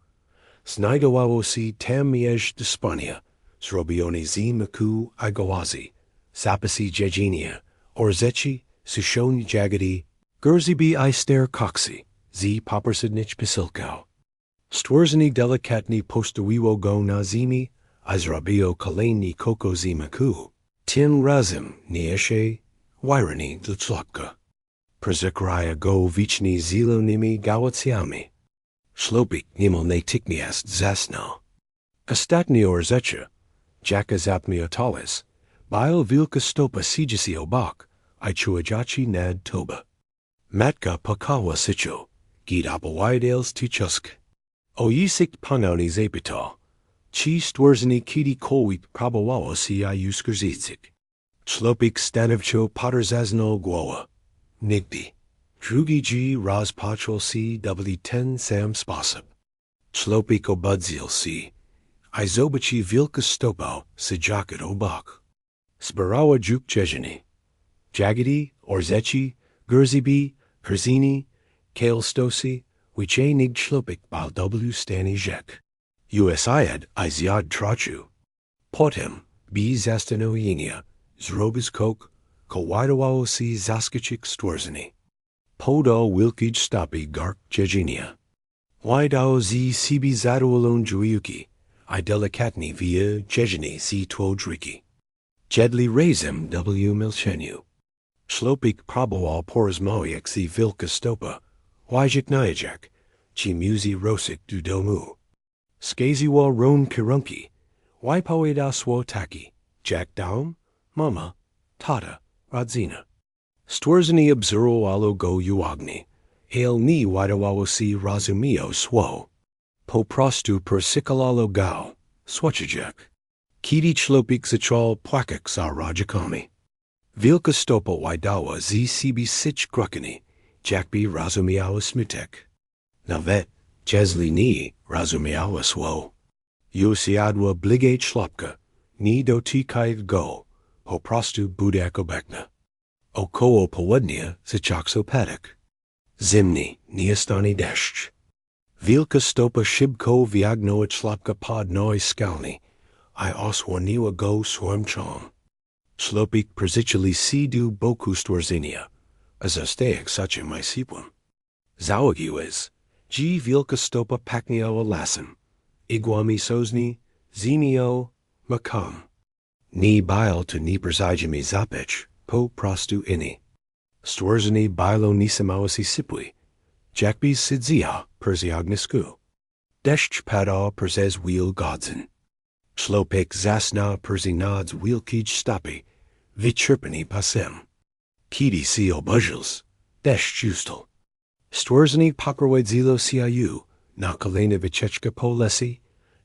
Znaidowawo si tam miej dispania. Zrobioni z maku igawazi, sapasi jejinia, orzechi, sushoni jagadi, gurzibi I ster coxi, z popersidnich pisilkau. Stwrzani delikatni postawiwo go nazimi, Izrabio kaleni kokozi maku. Tim razim nieshe, wyrani dutslopka. Perzekraya go vichni zilo nimi gawatsiami. Slopik nimel ne tikniast zasna. Ostatni orzecha, jaka zapmiotalis, bio vilka stopa sigisi obak, I chuajachi nad toba. Matka pakawa sicho, gid apawidales tichusk. O yisik panoni zapita, chi stworzeni kiti kolwip prabawawa si I uskerzizik. Slopik stanivcho potterzazno gwowa. Nigdy. Drugi g razpachol si w10 sam spasab. Slopik obudzil si. I zobachi vilka stopau sijakat obak. Sparawa juk jejeni. Jagidi, orzechi, gurzibi, herzini, kaelstosi, wiche nig slopik bal w stani jek. Usiad iziad trachu. Potem, b zastano yinia, zrobis kok, kowidawao si zaskachik stworzeni. Podo wilkij stapi gark jejinia. Widao z sibi zadualon juiuki, I delicatni via jejeni si twodriki. Jedli razem w milchenu. Slopik probawal porzmoiek si vilka stopa, wajik niajak, chi musi rosik du domu. Skaziwa ron kirunki, wipoida swo taki, jack daum, mama, tata, radzina. Stworzeni obzuro alo go uagni, hail ni widawawo si razumio swo. Po prostu persikalalo gao, swachajak. Kiti chlopik zachal pwakak sa rajakami. Vilka stopa widawa z sibi sich krukani, jakbi razumiawa smutek. Navet, jezli ni razumiawa swo. Usiadwa blige chlopka, ni do tikaiv go, po prostu budak obekna. Około południa zaczakso padak. Zimni niastani deszcz. Vilka stopa szybko viagnoa chlopka pod noi skalni, I osłoniła go swarmchom. Slopik przyczeli si du boku stworzenia, a zostajek sacie my sipłam. Załagiłez, g vilka stopa pakniała lasem, igwami sozni, zinio, makam. Ni bile to ni przajdzimi zapeć, po prostu inni. Stworzeni bilo nisamawasi sipui, jakbi sidzia perziagnisku. Deszcz pada perzez wheel godzen. Slopik zasna perzinads wielkij stapi, vycherpani pasem. Kiti si obuzhils, deszcz ustal. Stworzeni pokrowidzilo ciu, na kalena vichechka po lesi,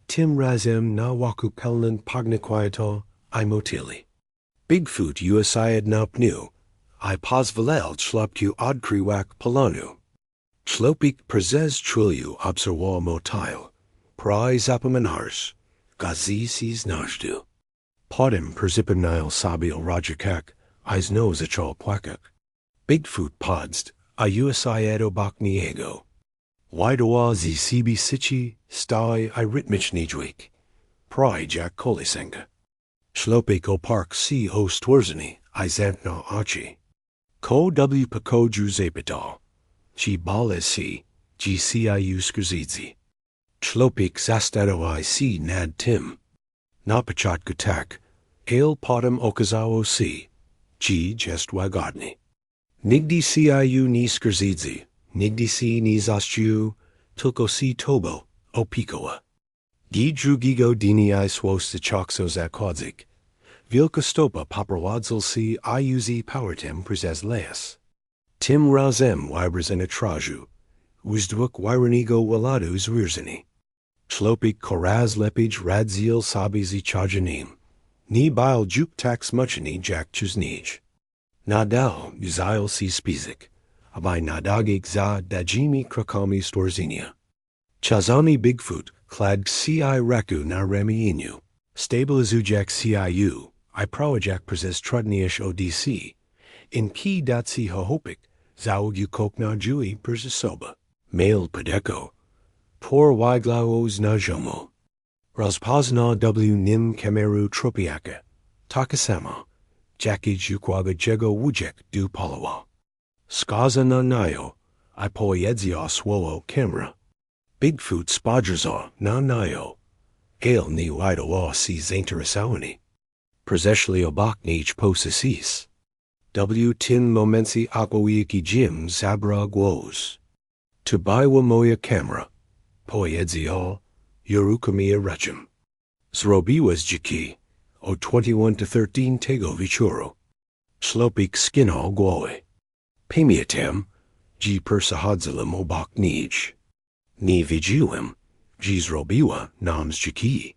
tim razem na waku pelnan pagnaquiato, I motili. Bigfoot usiad na pnu, I pozvalel chlopku odkryj polanu. Slopik przez trilju obserwa motil, prai zapamanars, gazi si znajdu. Potem perzipanil sabil rajakak, I zno zachal pwakak. Bigfoot podst, I usiad obak niego. Widawa zi sibi sichi, stai I ritmich nijwik. Prai jak kolisenga. Slopik o park si ho stworzeni, I zantna achi. Ko w pako juzepital. Chi bale si, gciu skrzidzi. Slopik zastadowai si nad tim. Napachat gutak, hail potem okazawo si, g jest wagodni. Nigdy ciu ni skrzidzi, nigdy si ni zastiu, tulko si tobo, opikowa. Gi drugigo dini I swos the chokso zakwadzik. Vilka stopa paprowadzel si iuzi powertem przez leas. Tim razem wibers en atraju, uzdwuk wirenigo waladu zwirzeni. Slopik koraz lepij radzil sabizi chajanim, ni bile juk tax mucheni jak chuznij. Nadal uzil si spizik, abai nadagik za dajimi krakami stworzinia. Chazani Bigfoot clad ci raku na remiinu, stabilizujak ciu, I prawajak przez trudniish odc, in ki datsi hohopik, zawogu kokna jui perzisoba, mail pedeko, por wiglaos na jomo. Rozpozna w nim kameru tropiaka, takasama, jaki jukwaga jego wujek du palawa. Skaza na nayo, I poedzia swowo kamera. Bigfoot spadrza na nayo, Ale ni widowa si zainteresowani. Przeszli obok nich posesis. W tym momencie akławiki Jim zabra głos. Tubyła moja kamera. Powiedzał, uruchomiła ręczem. Zrobiła dziki, o 21 to 13 tego wieczoru. Ślepik skinął głowę. Pamiętam, że przechodziłem obok nich. Nie widziałem, że zrobiła nam dziki.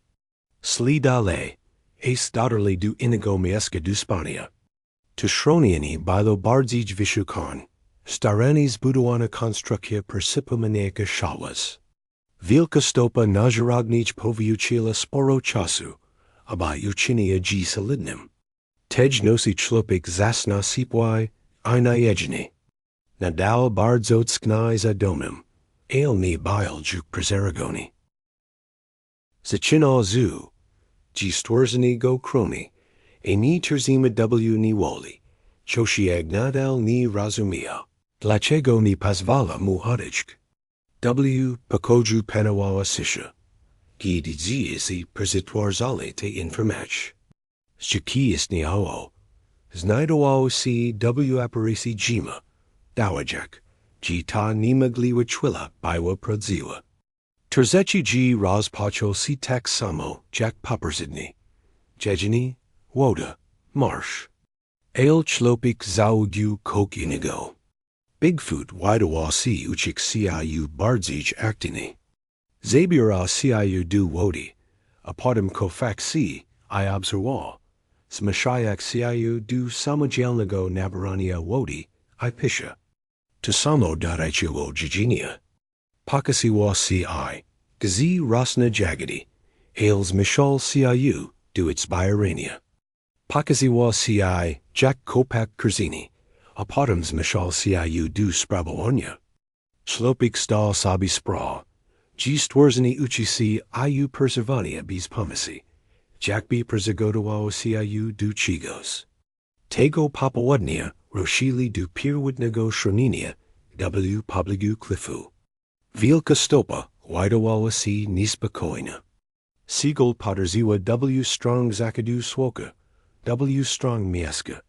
Szli dalej, a dotarli do innego miasta do spania. To chronienie było bardzo wyszukane. Staranie zbudowana konstrukcja przypominająca szałas. Wielka stopa nażarognić powyuczyła sporo czasu, aby uczyniła je solidnym. Tej nocy człowiek zasnął sypłaj, a na jedzenie. Nadal bardzo tsknął za domem, ale nie był juk przeragony. Zaczynał zu, że stworzenie go chroni, a nie trzymał w niewoli, co się nadal nie rozumiał. Dlaczego nie pozwala mu odejść? Pokoju panowała cisza. Kiedy dzieci przytwarzali te informacje. Dziki istniało. Znajdowało się apparaty Jima, dałajak, że ta nie mogli uchwyciła była prawdziwa. Trzeci G rozpoczął się tak samo jak poprzedni. Jedzenie, woda, marsz. Ale człowiek załudził kogo innego. Bigfoot widował się uchwyciła bardziej aktywnie. Zabierał się do wody, a potem kofak się, I obserwował. Zmyślał się do samodzielnego nabrania wody, I pisza. To samo dotyczyło jedzenia. Pokazywał się gdzie rosna jagody, ale zmyślał się do zbierania. Pokazywał się jak kopak korzeni, a potem zmyślał się do sprawowania. Człowiek stał sobie sprawę, że stworzenie uczy się przeżywania bez pomocy, jak by przygotowało się do czegoś. Tego popołudnia ruszyli do pierwotnego chronienia w pobliżu klifu. Wielka stopa widowała się niespokojna. Seagull podróżyła strong zakadu słoka, strong miaska,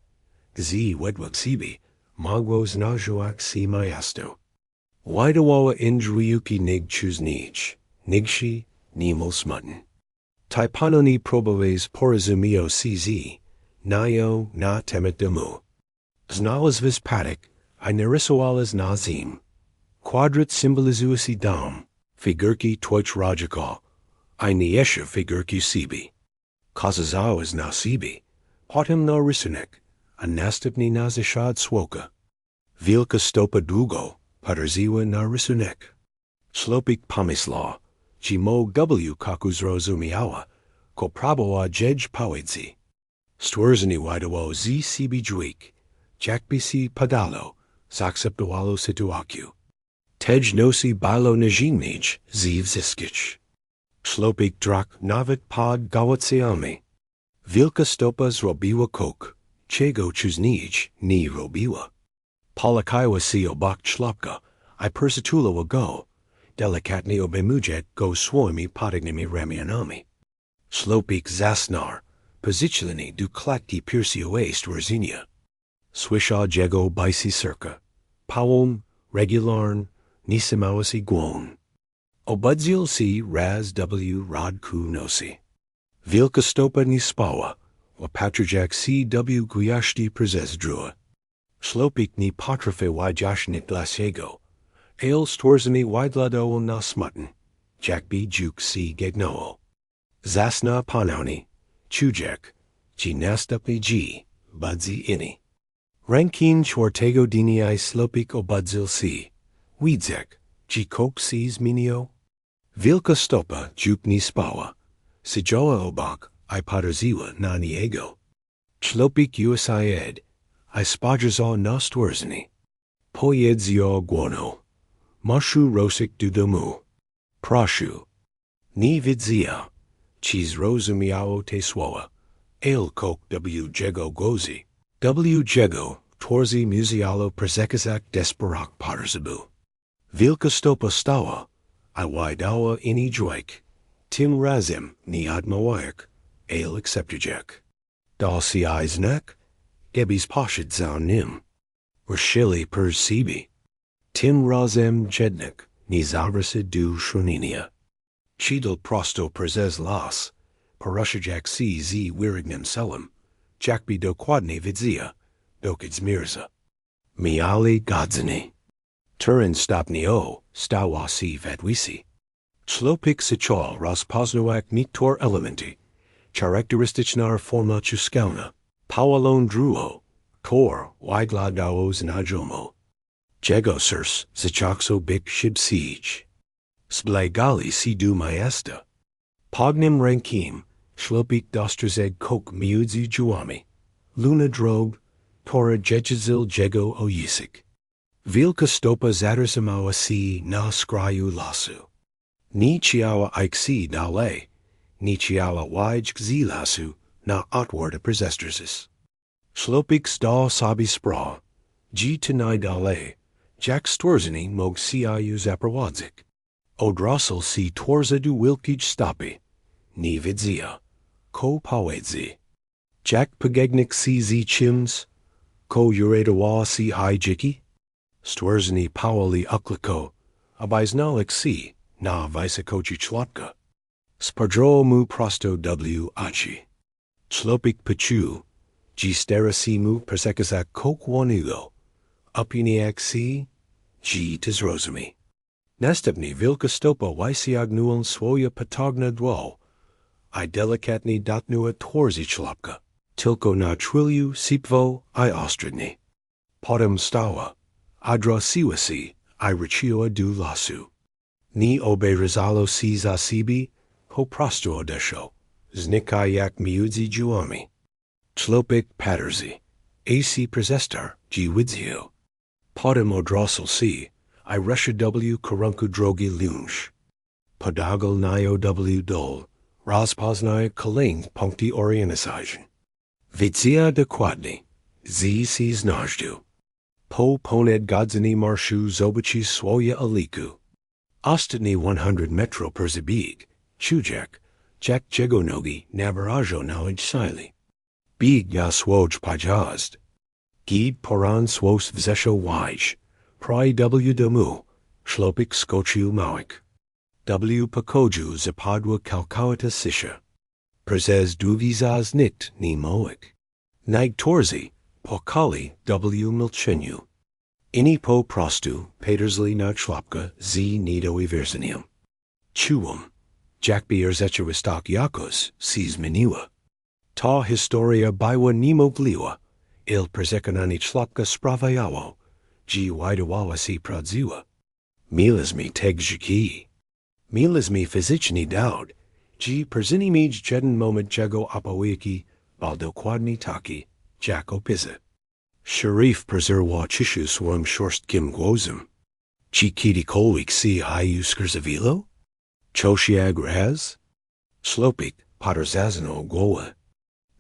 gdzie według siebie mogło znajdować się miasto. Widowała indriyuki nigshi, niemol smutn. Typanoni probowes porozumio cz, nayo na temet domu. Znalazvis patek, I narysowalas nazim. Quadrat symbolizuje si dom, figurki twojch rajikal, I niesha figurki sibi. Kazazawas na sibi, potem na rysunek, a następnie na zashad słoka. Wielka stopa długo, podróżyła na rysunek. Człowiek pomyślał, że mogł kaku zrozumiała, ko próbował jedź powiedzi. Stworzenie widowało z siebie dźwięk, jakby się padało, zaakceptowało sytuację. Tej nocy było naziemnić zivzyskich. Człowiek drak nawet pod gałacjami. Wielka stopa zrobiła kok, czego czuznić nie robiła. Polakaiła się obok człopka, I przytulała go, delikatnie obejmując go swoimi potężnymi ramionami. Człowiek zasnął, pozycjonowany do klatki piersiowej stworzenia. Słyszał jego bajsi serka, pałon, regularn, nisimała się głon. Obudził się raz rodku nosi. Wielka stopa nie spała, opatrzał się gwiazdy przez druga. Człowiek nie potrafił wyjaśnić dlaczego, ale stworzenie wydladował na smutn, jakby juk się gegnował. Zasnął ponownie, czujak, że następnie budzi inni. Rankin czwartego dnia człowiek obudził się, widzek, że kok się zmienił. Wielka stopa juk nie spała, siedziała obok, I podróżyła na niego. Człowiek usaid, I spojrzał na stworzenie. Powiedzał głośno, maszu rosik do domu. Proszę. Nie widział, czy zrozumiało te słowa, ale kok jego gozi. Jego tworzy muzialo przekazać desperak podróżbu. Wielka stopa stała, I widała inni dźwięk, Tim razem ni admawayak, ale acceptajak. Dalsi eisnek, gebis poshid zan nim. Rashili percibi. Tim razem jednik, ni zavrasi du shroninia. Chidal prosto prezes las, parushajak z wirignem selim, jakbi dokwadni vidzia, dokids mirza. Miali godzini. Turin stopni o, stawasi vadwisi. Slopik sichal rozpoznawak niktor elementi, charakteristichnar forma chuskauna, pawalon druo, kor wigladao znajomo. Jegosers zichakso bik shibsiege. Sblegali si du maesta. Pognim rankim, shlopik dostrazeg kok miudzi juami, luna drog, tora jejazil jego oyisik. Vilka stopa zadrasamawa si na skrayu lasu. Ni chiawa iksi dale, ni chiawa waj lasu na outward prezestrasis. Slopik sta sabi spra, g tenai dale, jack storzani mog siayu zaprawadzik. Odrasel si twarza du wilkij stapi, ni vidzia, ko pawedzi. Jack pagegnik si zi chims, ko uredawa si hi jiki. Stwarzani pawali ukliko, abiznalik si, na visakochi chlopka. Spadro mu prosto w achi. Chlopik pachu, g sterasi mu persekazak kok wanigo. Upiniak si, g tizrozami. Nestepni vilka stopa wysiag nuon swoja patagna dwal. I delikatni datnua twarzi chlopka. Tilko na trilju sipvo I ostradni. Podem stawa. Adra siwasi, I rachioa du lasu. Ni obe rizalo si zasibi, ho prosto desho. Znikayak miudzi juami. Chlopik paterzi. AC presestar, g widzio. Podem odrasel si, I rusha w korunku drogi lunch. Podagal nayo w dol, rozpoznaya kaling punkti orientisation. Vidzia de quadni, z si znajdu. Po poned godzini marshu zobachi swoya aliku. Ostani 100 metro per zabig, chujak, jak jegonogi nabarajo knowledge sili. Big ya swoj pajazd. Gid poran swos vzesho waj, pry w domu, shlopik skochiu mawik. W pakoju zapadwa kalkawata sisha. Prezes duvizaz nit ni moik. Nag torzi, pokali w milchenu. Ini po prostu, Petersli na chlopka z nido iversenium. Chuum, jakbi erzechewistak yakos, sees meniwa. Ta historia bywa nimogliwa, il prezekanani chlopka spravayawo, g widawawa si pradziwa. Milasmi tegjiki. Milasmi fizichni daud, g perzinimij jeden moment jego apawiki, baldokwadni taki, jako pizza. Sharif prezerwa chishu swoim shorst kim gwozim. Chi kiti kolwik si hayu skurzavilo? Choshiag raz? Slopik, paterzazano goa.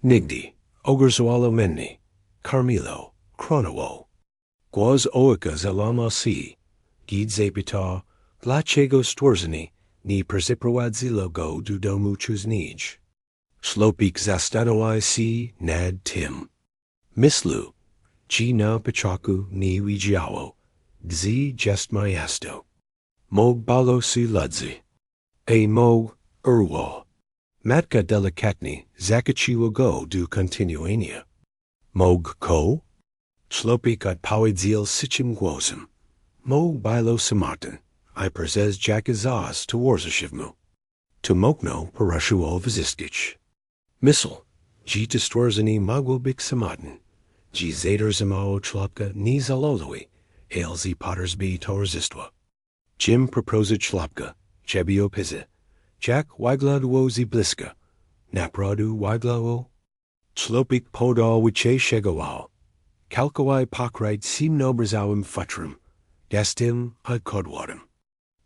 Nigdy, ogrzwalo menni, Carmilo, chronowo. Gwaz oika zalama si, gid zapita, glachego stworzeni, ni perziprowadzilo go du domu chuznij. Slopik zastanowai si nad tim. Mislu, G na pachaku ni wijiawo, gzi jest mayasto. Mog balo si ludzi. A mog urwo. Matka delikatni zakachiwa go du continuania. Mog ko? Slopik at pawedzil sichim gwozim. Mog bilo samatan, I prezes jakazaz to warzashivmu. Tumokno parashuo viziskich. Missile, G to stworzeni magwobik samatin. G zaderzamao chlopka ni zaloloi, ailzi pottersby torzistva. Jim proposed chlopka, chebio pizza. Jack wigladwo bliska, napradu wiglawo. Chlopik podal wiche shegawao. Kalkawai pakrite sim nobrazawim futrum, gastim ad kodwadum.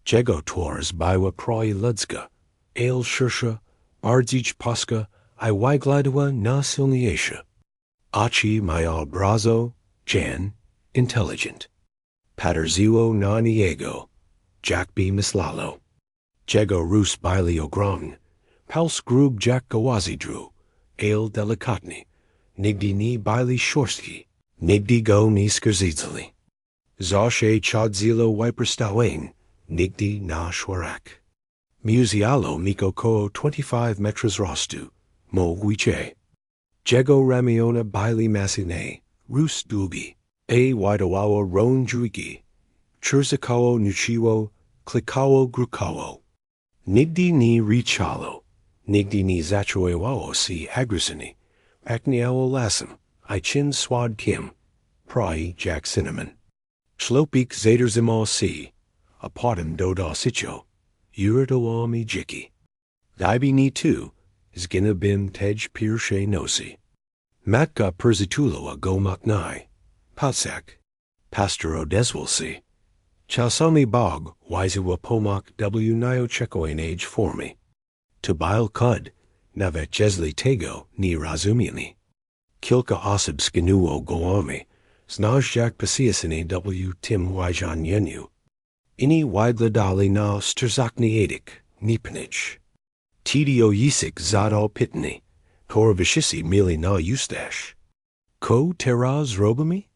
Jego tors bywa proi ludska, ail shursha, bardzich paska, I wigladwa na silniesha. Achi mayal brazo, Jan, intelligent. Paterziwo na niego, Jack B. mislalo. Jego rus bili ogrom, pals grub jak gawazi dru, ale delikatny, nigdy ni bili shorski, nigdy go ni skrzydzili. Zawsze chodzilo wyprostałeń, nigdy na szwarak. Muzialo miko koło 25 metros rostu, mogwicze. Jego ramiona bili masine, rus długi, a widowało ron dźwięki, czerzykało nuciło, klikało grukało. Nigdy ni richało, nigdy ni zatrojewało si agresini, akniało lasem, I chin swad kim, prai jack cinnamon. Slopik zaderzimo si, a potem doda sitcho, uridowa mi jiki. Dibi ni tu, zgina bim tej pirshe nosi. Matka perzitulo a go maknai, patsak, pastoro deswilsi. Chasami bog, wisewa pomak w nio chekoin age for me. Tubil kud, navet jesli tego, ni razumini. Kilka osib skinuo goami, znajjak pasiasini w tim wajan yenu. Ini widladali na sterzakni edik, nipanich. Tidio yisik zadal pitni, korvishisi mili na ustash. Ko teraz robami?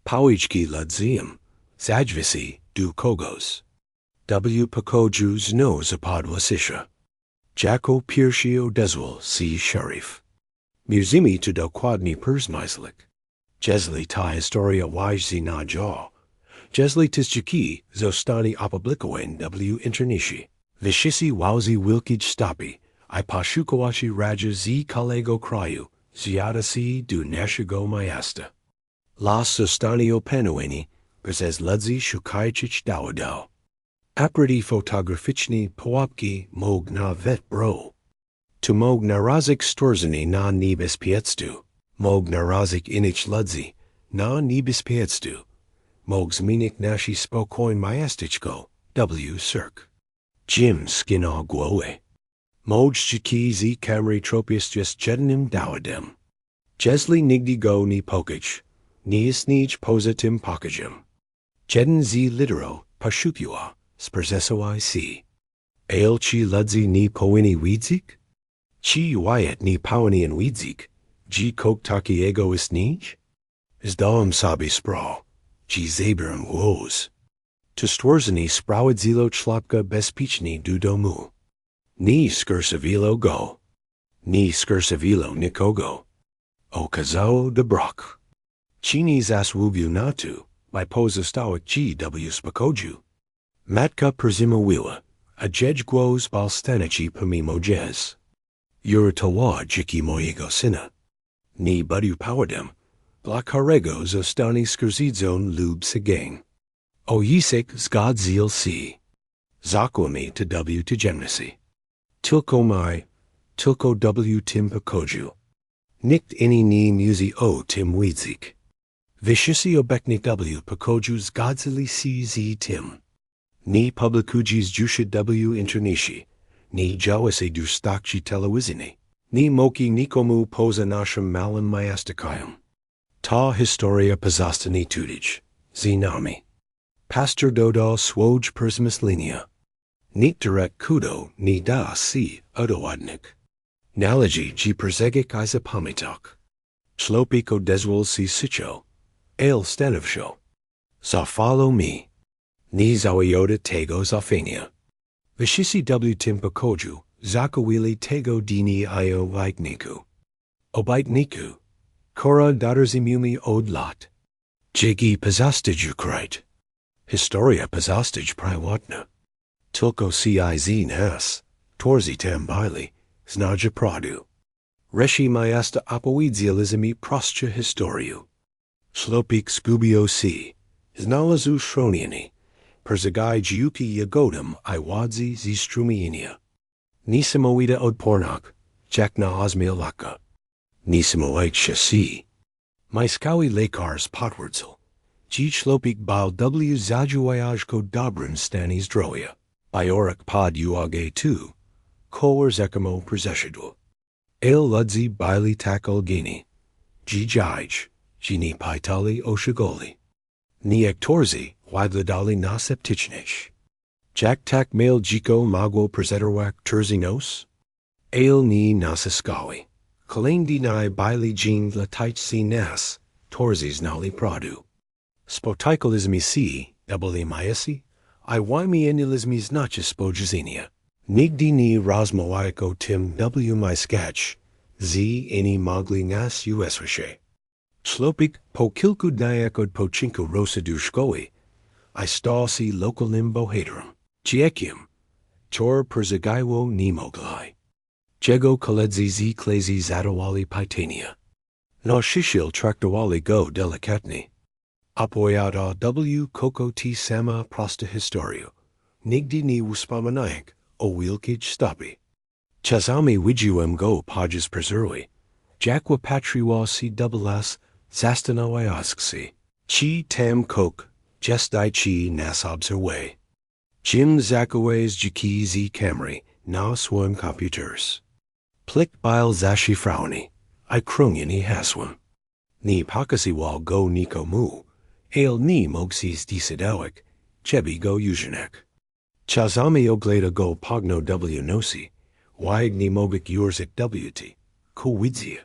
Pawijki ladzium, zajvisi du kogos. W pakoju zno zapadwa sisha. Jako pirshio deswal si sharif. Muzimi to dokładni persmyslik. Jesli ta historia wajzi na jaw. Jesli tizjaki zostali opublikowań w internecie. Wyshisi wałzi wilkij stopi, I pashukowashi raja z kolego kraju, zjadasi du naszego miasta. Las zostali opanowani, przez ludzi szukających dowodu. Apredy fotograficzne pułapki mog na vet bro. Tu mog narazik stworzeni na niebezpieczeństwu, mog narazik innych ludzi, na niebezpieczeństwu, mog zmienić nasze spokojne miasteczko, w cirk. Jim skina głowy. Mog szczyki z kamery tropiest jest jedynym dowodem. Jesli nigdy go ni pokać, ni istnieć poza tym pokazem. Jeden z litero uchwyciła, sprzezesowy si. Ale ci ludzi ni powinni widzik? Ci wyatt ni powinien widzik, ji kok takiego istnieć? Zdałem sobie sprawę, ji zabieram głos. To stworzenie sprowadzilo człopka bezpieczny do domu. Ni skursowilo go. Ni skursowilo nikogo. Okazało dobrok. Ci ni zasługił na to, by pozostałych ci w spokoju. Matka przymówiła, a dzieć głos balstanici pomimo jez. Uratowa dziki mojego syna. Ni budu powodem, dla karego zostanie skrzydzon lub segain. O yisek zgodzil si. Zakłami to w tajemnicy. Tylko w tym pokoju. Nikt inni ni muzi o tym widzik. Wyshisi obecnik w pokoju zgodzili si z tym. Ni publikuji zjuszy w internecie. Ni działasi do stokci telewizyjnej. Ni moki nikomu poza naszym małym miasteczkiem. Ta historia pozostanie tudyć. Z nami. Pastor doda swoj persmyslinia. Nikt direkt kudo ni da si udowodnik. Należy ji przegik I zapamiętak. Slopiko deswal si sitcho. Ale stanowszo. Za follow me. Ni zawiota tego zafania. Wyshisi w tym pokoju, zakowili tego dini I obajtniku. Obajtniku. Kora dotrzymujmy od lat. Jigi pozostać ukryt. Historia pozostać prywatna. Tylko ciz nas, twarzi tam bili, znaja pradu. Reshi miasta opowiedziliśmy prostsze historiu. Slopik zgubio si, znalazł schronienie, przegaj dziuki jagodem I wadzi z strumienia. Nisimowita odpornak, jak na ozmielaka. Nisimowite si. Majskawi lekars potwierdzil. Ji slopik bal w zajuajajko dobrym stanie zdrowia. Bajorek pod uage tu. Kower zekamo przeszedł. El ludzi bili takol gini. Ji jaj. Ji paitali oshigoli. Ni ektorzi, widladali na septichnish. Jak tak mail jiko magwo prezeterwak terzinos? Ale ni nasiskawi. Kalain di nai baili jing latich si nas, torzis nali pradu. Spotikalismi si, eboli maesi, I wimi enilismi znachis spojazinia. Nigdy ni razmoaiko tim w my sketch, z any mogli nas usrishe. Slopik po kilku diakod po chinku rosa du shkoi, I stasi localim bohaterum. Chiekium, tor perzagaiwo nemoglai. Jego koledzi z klezi zadawali pitania. No shishil traktowali go delikatni. Apoyada w koko t sama prosta historio. Nigdy ni uspamanayak, o wilkij stapi. Chazami wijuem go pages preserwi. Jakwa patriwa si doubles, zastanawayasksi. Chi tam kok, jestai chi nas obserwe. Jim zakaways jiki z Kamera, na swoim computers. Plick bile zashi frauni, I krungini haswim. Ni pakasiwal go niko mu, ale ni mogsis disidawik, chebi go ujanek. Chazami ogleda go pogno w nosi, wide ni mogik yours at wt, kowidzia.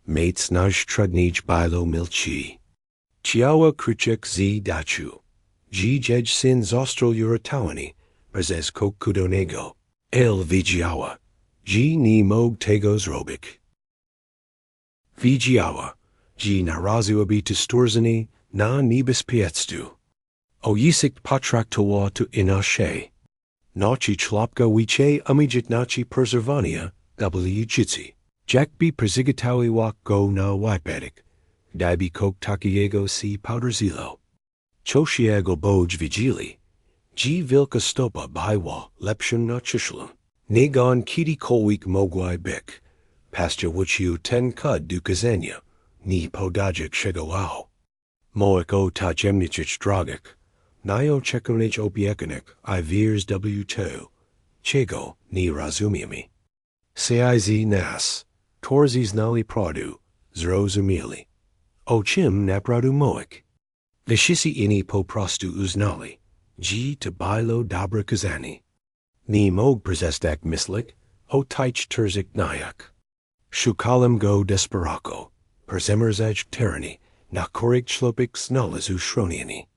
Mates naj trudnij bilo milchi. Chiawa krichek z dachu. G jej sin zostral uratawani, prezes kokudonego. El vigiawa. G ni mog tegos robik. Vigiawa. G narazu abitu storzani, na nibis pietstu. O yisik patraktowa tu inashe. Nachi chlopka wiche amijit nachi preservania, w jitsi. Jack bi prezigatawi wak go na wipedik. Dabi kok takiego si powderzilo. Choshiago boj vigili. G vilka stopa baiwa lepshun na chishlum. Negon kiti kolwik mogwai bik. Pasture wuchiu ten kud dukazenya. Ni podajik shegoao. Moik o tajemnichich dragik. Nio chekonich obiekanik I virs w2. Chego ni razumiami. Seiz nas. Torzis nali pradu. Zrozumili. O chim napradu moik. Leshisi ini po prostu uznali. G to bilo dobra kazani. Ni mog prezestak mislik. O taich terzik nayak. Shukalim go desperako. Perzemerzaj tyranny. Na korik chlopik snolazu shroniani.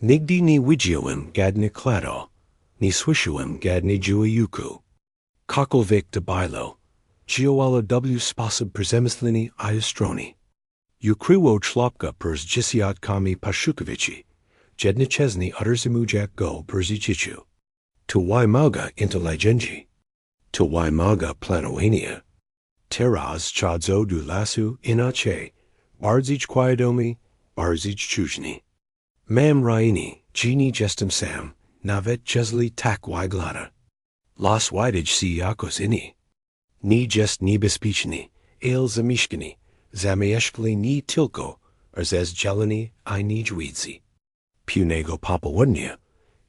Nigdy ni widioem gadni klado. Ni swishuem gadni juayuku. Kakolvik to bilo. Giowala w spasib przemysleni iastroni. Ukrywo chlopka pers jisiat kami pashukovici. Jednichesny utterzimujak go perzichichu. To wymaga inteligenji. To wymaga planowania. Teraz chadzo du lasu inache. Bardzich quiedomi, bardzich chujni. Mam raini, gini gestem sam, navet jesli tak wyglada. Las widij si yakos ini. Ni jest nibespichni, ale zamishkini, zamieszkli ni tilko, erzez jelani I ni jwidzi. Punego papawodnia,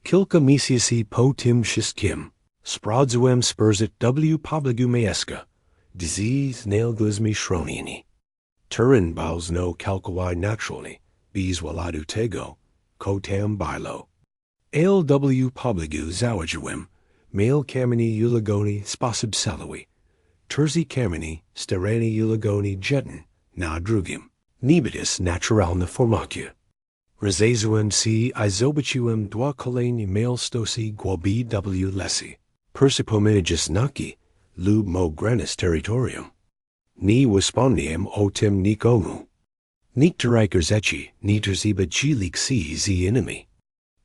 kilka misiasi po tim shistkim, spradzuem spurzit w pobligu maeska, disease nailglizmi shroniani. Turin baus no calcoi naturally, bees waladu tego, kotam bilo. Ale w pobligu zawajuem, male kamini ulagoni spasib salawi. Terzi kamini, sterani ulagoni jetin, na drugim. Nibidis natural na formakia. Rezazuem si izobichuem dwa koleni male stosi guabi w lesi. Persipomidis naki, lub mo granis territorium. Ni wispomnium otim nikomu. Nikteriker zechi, niterziba gilik si zi enemy.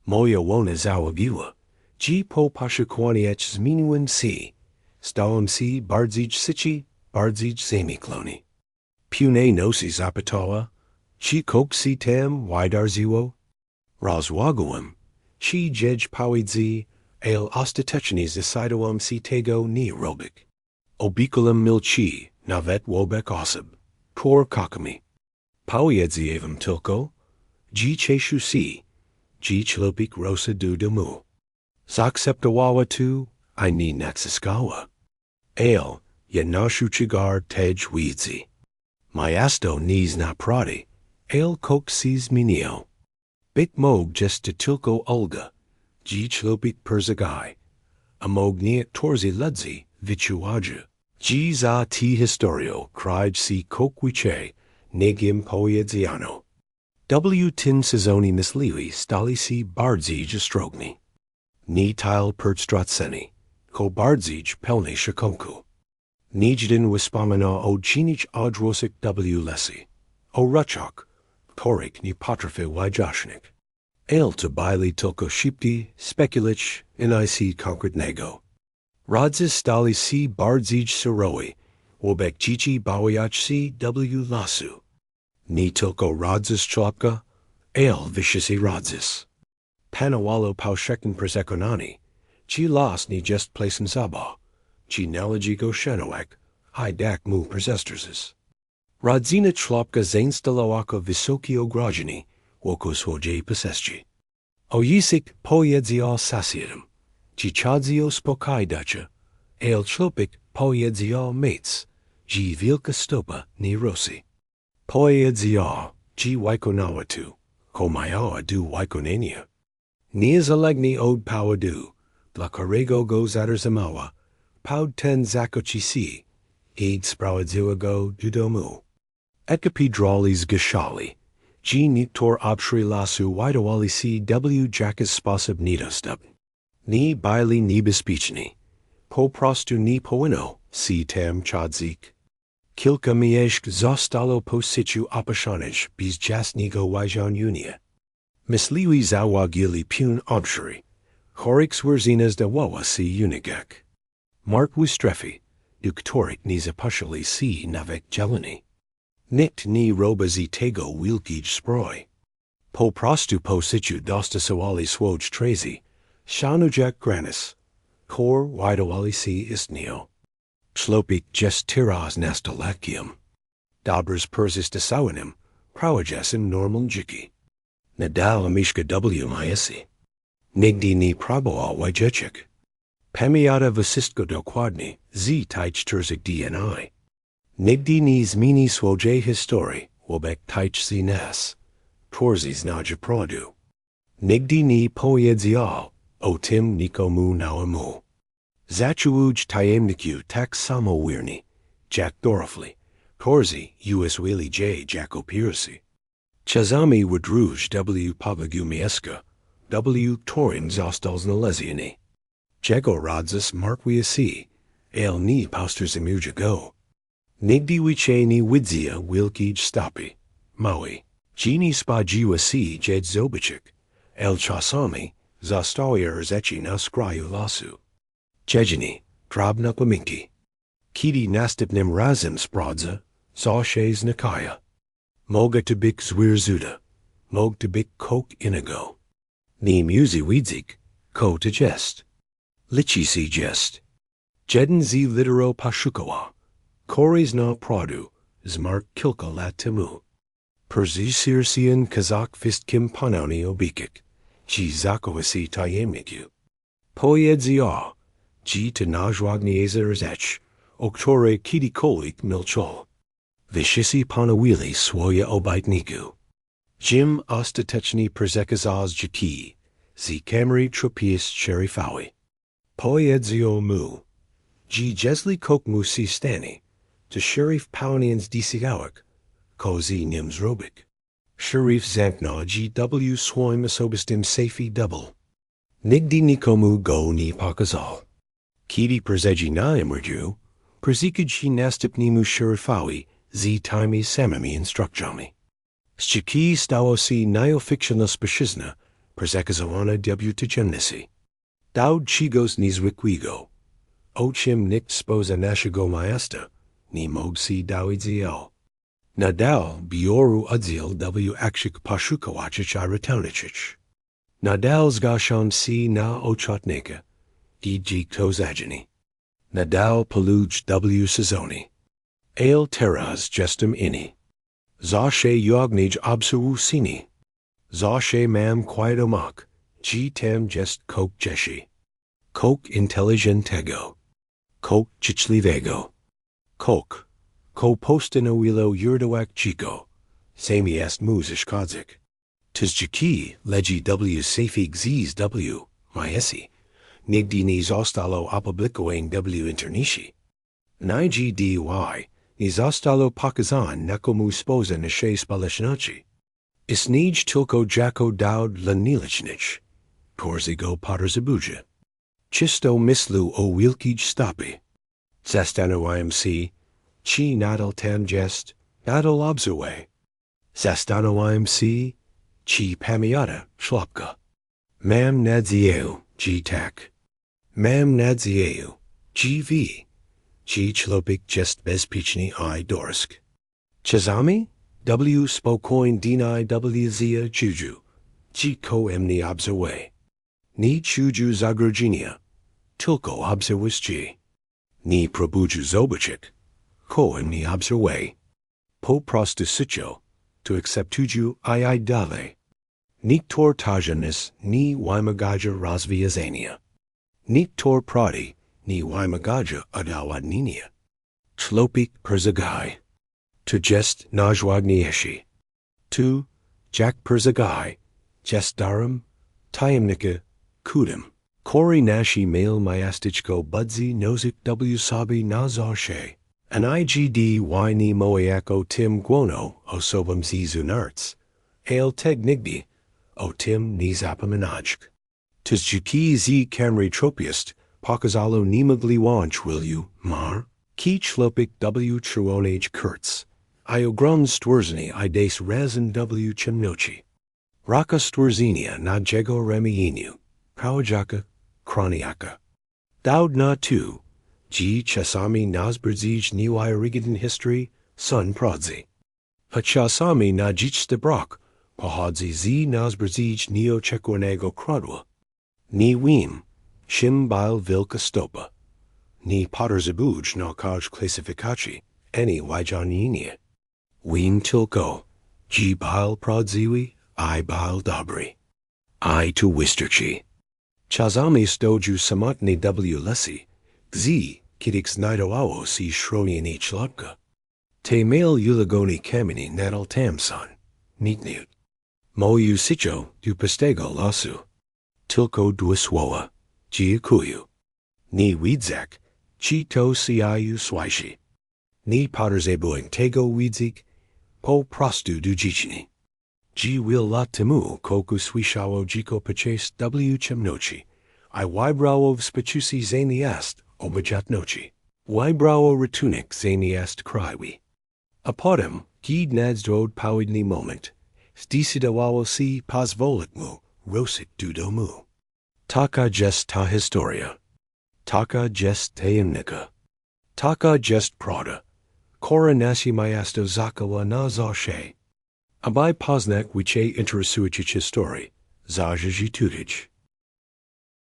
Moya wona zawabiwa. G po pashakwaniech zminuin si. Stawam si bardzij sichi, bardzij semikloni. Pune nosi zapatawa. Chi kok si tam widarziwo. Razwaguam. Chi jej pawidzi, ale ostatechnis isidoam si tego ni robik. Obiculum milchi, navet wobek osib. Tor kakami. Pawiedzievam tilko. G cheshu si. G chlopik rosa du demu. Zakseptawawa tu, I ni natsiskawa. Ale, yenashu chigar tej widzi. Mayasto nis na pradi, ale kok sis minio. Bik mog just tilko ulga. G chlopik perzagai. Amogniat torzi ludzi, vichuaja. G za ti historio, cried si coquiche, negim poiedziano. W tin sezoni misliwi stali si bardzij strogni. Ni tile pertstrotseni, ko bardzij pelni shakonku. Nijdin wispamina od chinich odrosik w lesi. O ruchok, torik ni patrafi wajashnik. Ale to baili tilko shipti, spekulich, ic konkretnego. Radzis stali si bardzij siroi, wobek chichi bawiach si w lasu. Ni tilko radzis chlopka, ale viciousi radzis. Panawalo pausheken presekonani, chi las ni just placen saba, chi nalagigo shenowek, hi dak mu presesterses. Radzina chlopka zainstaloako visoki ograjeni, wokos hoje posesci. Oyisik poiedzio sasiedum, chi chadzio spokai dacha, ale chlopik poiedzio mates, gi vilka stopa ni rosi. Poiedzio, gi waikonawatu, komayawa du waikonenia. Nias alegni od powadu, blakarego go zadarzamawa, poud ten zakochi si, eid sprawadziwago dudomu. Ekapidralis gashali, G niktor obshri lasu widawali si w jakas spasab nidostub. Ni baili ni bespichni. Po prostu ni poino, si tam chadzik. Kilka mieszk zostalo po situ opashanij bis jasnigo wajan unia. Misliwi zawagili pun obshri. Horix werzinas da wawa si unigak. Mark wistrefi, duktorik ni zapashali si navek jelani. Nikt ni roba zi tego wilkij sproi. Po prostu po situ dosta sawali swoj trazi, shanujak granis, kor widawali si istnio. Chlopik jest tiras nastalakium. Dobrs persis desawanim, prawajasim normal jiki. Nadal amishka w maesi. Nigdy ni praboa wajechik. Pamiata vasistko dokładni, z taich terzik dni. Nigdy ni zmieni swoje historie, wobek taich si nas. Torzis naja produ. Nigdy ni poiedzial, o tim nikomu nawamu. Zachuuj tajemniku tak samo wirni, jak dorofli, torzi uswili j jako pirsi. Chazami wadruj w pavagu mieska, w torin zostals naleziani. Jego radzas markwiasi, el ni pausters go. Nigdy wiche ni widzia wilkij stopi, maui. Gini spajiwa si jed zobichik, el chasami, zostawier zechi na skraju lasu. Jejini, drobna pominki. Kidi nastipnim razim spradza, sashes nikaya. Moga tibik zwirzuda, mog tibik kok inigo. Ni muzi widzik, ko to jest. Lichi si jest. Jeden zi litero pashukawa. Koris na pradu, zmark kilka latimu. Perzisirsian kazak fist kim panani obikik, ji zakowasi tajemniku. Poiedzia, ji to najwagniezer zech, oktore kidikolik milchol. Vishisi panawili swoya obaitniku. Jim ostatechni perzekazaz jaki, zi kameri tropias sherifawi. Poiedzio mu. Ji jesli kok musi stani, to sheriff paunians disigawak, kozi nims robik. Sheriff zankna gw swoim asobistim safi double. Nigdy nikomu go ni pakazal. Kidi perzeji na imrju, perzikij nastipnimu sherifawi, z time samami instructjami. Schiki stawosi niofictional speshizna, perzekazawana w Daud chigos nizwikwigo. Ochim nikt spoza nashigo maesta, ni mogsi dawidziel. Nadal bioru udzil w akshik pashukawachich iratonichich. Nadal zgashon si na ochotneka, dg tozajani. Nadal paluj w sezoni. Ale teras gestum ini. Zashe yognij obsu sini. Zashe mam quiedomak, g tem jest kok jeshi. Kok intelligentego. Kok chichlivego. Kok. Ko postinowilo yurdoak chico. Sami est muzish kadzik. Tis jaki, legi w safig ziz w, mieście, nigdy nie zostało opublikowane w internecie. Nigdy nie zostało pokazane na komu sposane się społeczności. Istnieć tylko jako dowód dla nielicznych, którzy podróżują. Czysto myślu o wielkich stopy. Zastanawiam się, czy nadal tam jest, nadal obserwuję. Zastanawiam się, czy pamięta chłopca. Mam nadzieję, że tak. Mam nadzieję, że wy, że człowiek jest bezpieczny I dorsk. Czasami, spokojnie dni w cuju, że koemnie obserwuję. Nie cuju zagrożenia, tylko obserwuję. Nie próbuję zobaczyć, koemnie obserwuję. Po prostu syczo, to akceptuję I dalej. Niktor tajanis ni wymagaja rozwiązania. Niktor prady ni wymagaja udowodnienia. Człowiek persegaj. To jest najważniejsze. Tu, jak persegaj, jest darem, tajemnicze, którym. Kori nashi mail miasteczko budzi nozik w sobie na zawsze. Nigdy nie mojako tym głono osobom zizunarts. Ale teg nigdy, o tym nie zapominać. Tis juki z kamry tropiest, pokazalo nie mogli łącz wilu, mar, ki człowiek w czerwonage kurz. I ogrom stworzenie I des razem w ciemnoci. Raka stworzenia na jego ramieniu, prawodziaka, chroniaka. Dowd na tu, G czasami nazbrzyć niwaj rigidin history, sun prodzy. A czasami na dziczny brak, pochodzi z nazbrzyć nieoczekiwanego kradła. Nie wiem, czym bal wilka stopa. Nie podróżuję na każd klasyfikacji, ani wajdzanienie. Wiem tylko, G bal prodziwi, I bal dobry. I tu wystarczy. Czasami stoju samotny w lesie, gdzie, kiedy znajdowało si szronienie człowieka. Te mail ulegoni kamieni nadal tam są, nigdy. Moju syczo du pastego lasu. Tylko dwa słowa, dziękuję. Nie widzak, czy to siaju słajszy. Nie podróżuję tego widzik, po prostu du dziczny. G will lat temu koku słyszało dziko paces w ciemnoci. I wybrało w spaciusi zamiast obejrzeć noci. Wybrało ratunek zamiast krajwi. A potem, gid nadzdrad pałidny moment, zdecydowało si pozwolić mu ruszyć do domu. Taka jest ta historia. Taka jest tajemnica. Taka jest prawda. Która nasi miasto zakała na zawsze. Aby poznać wicze interesujących historii, zażyć tudyć.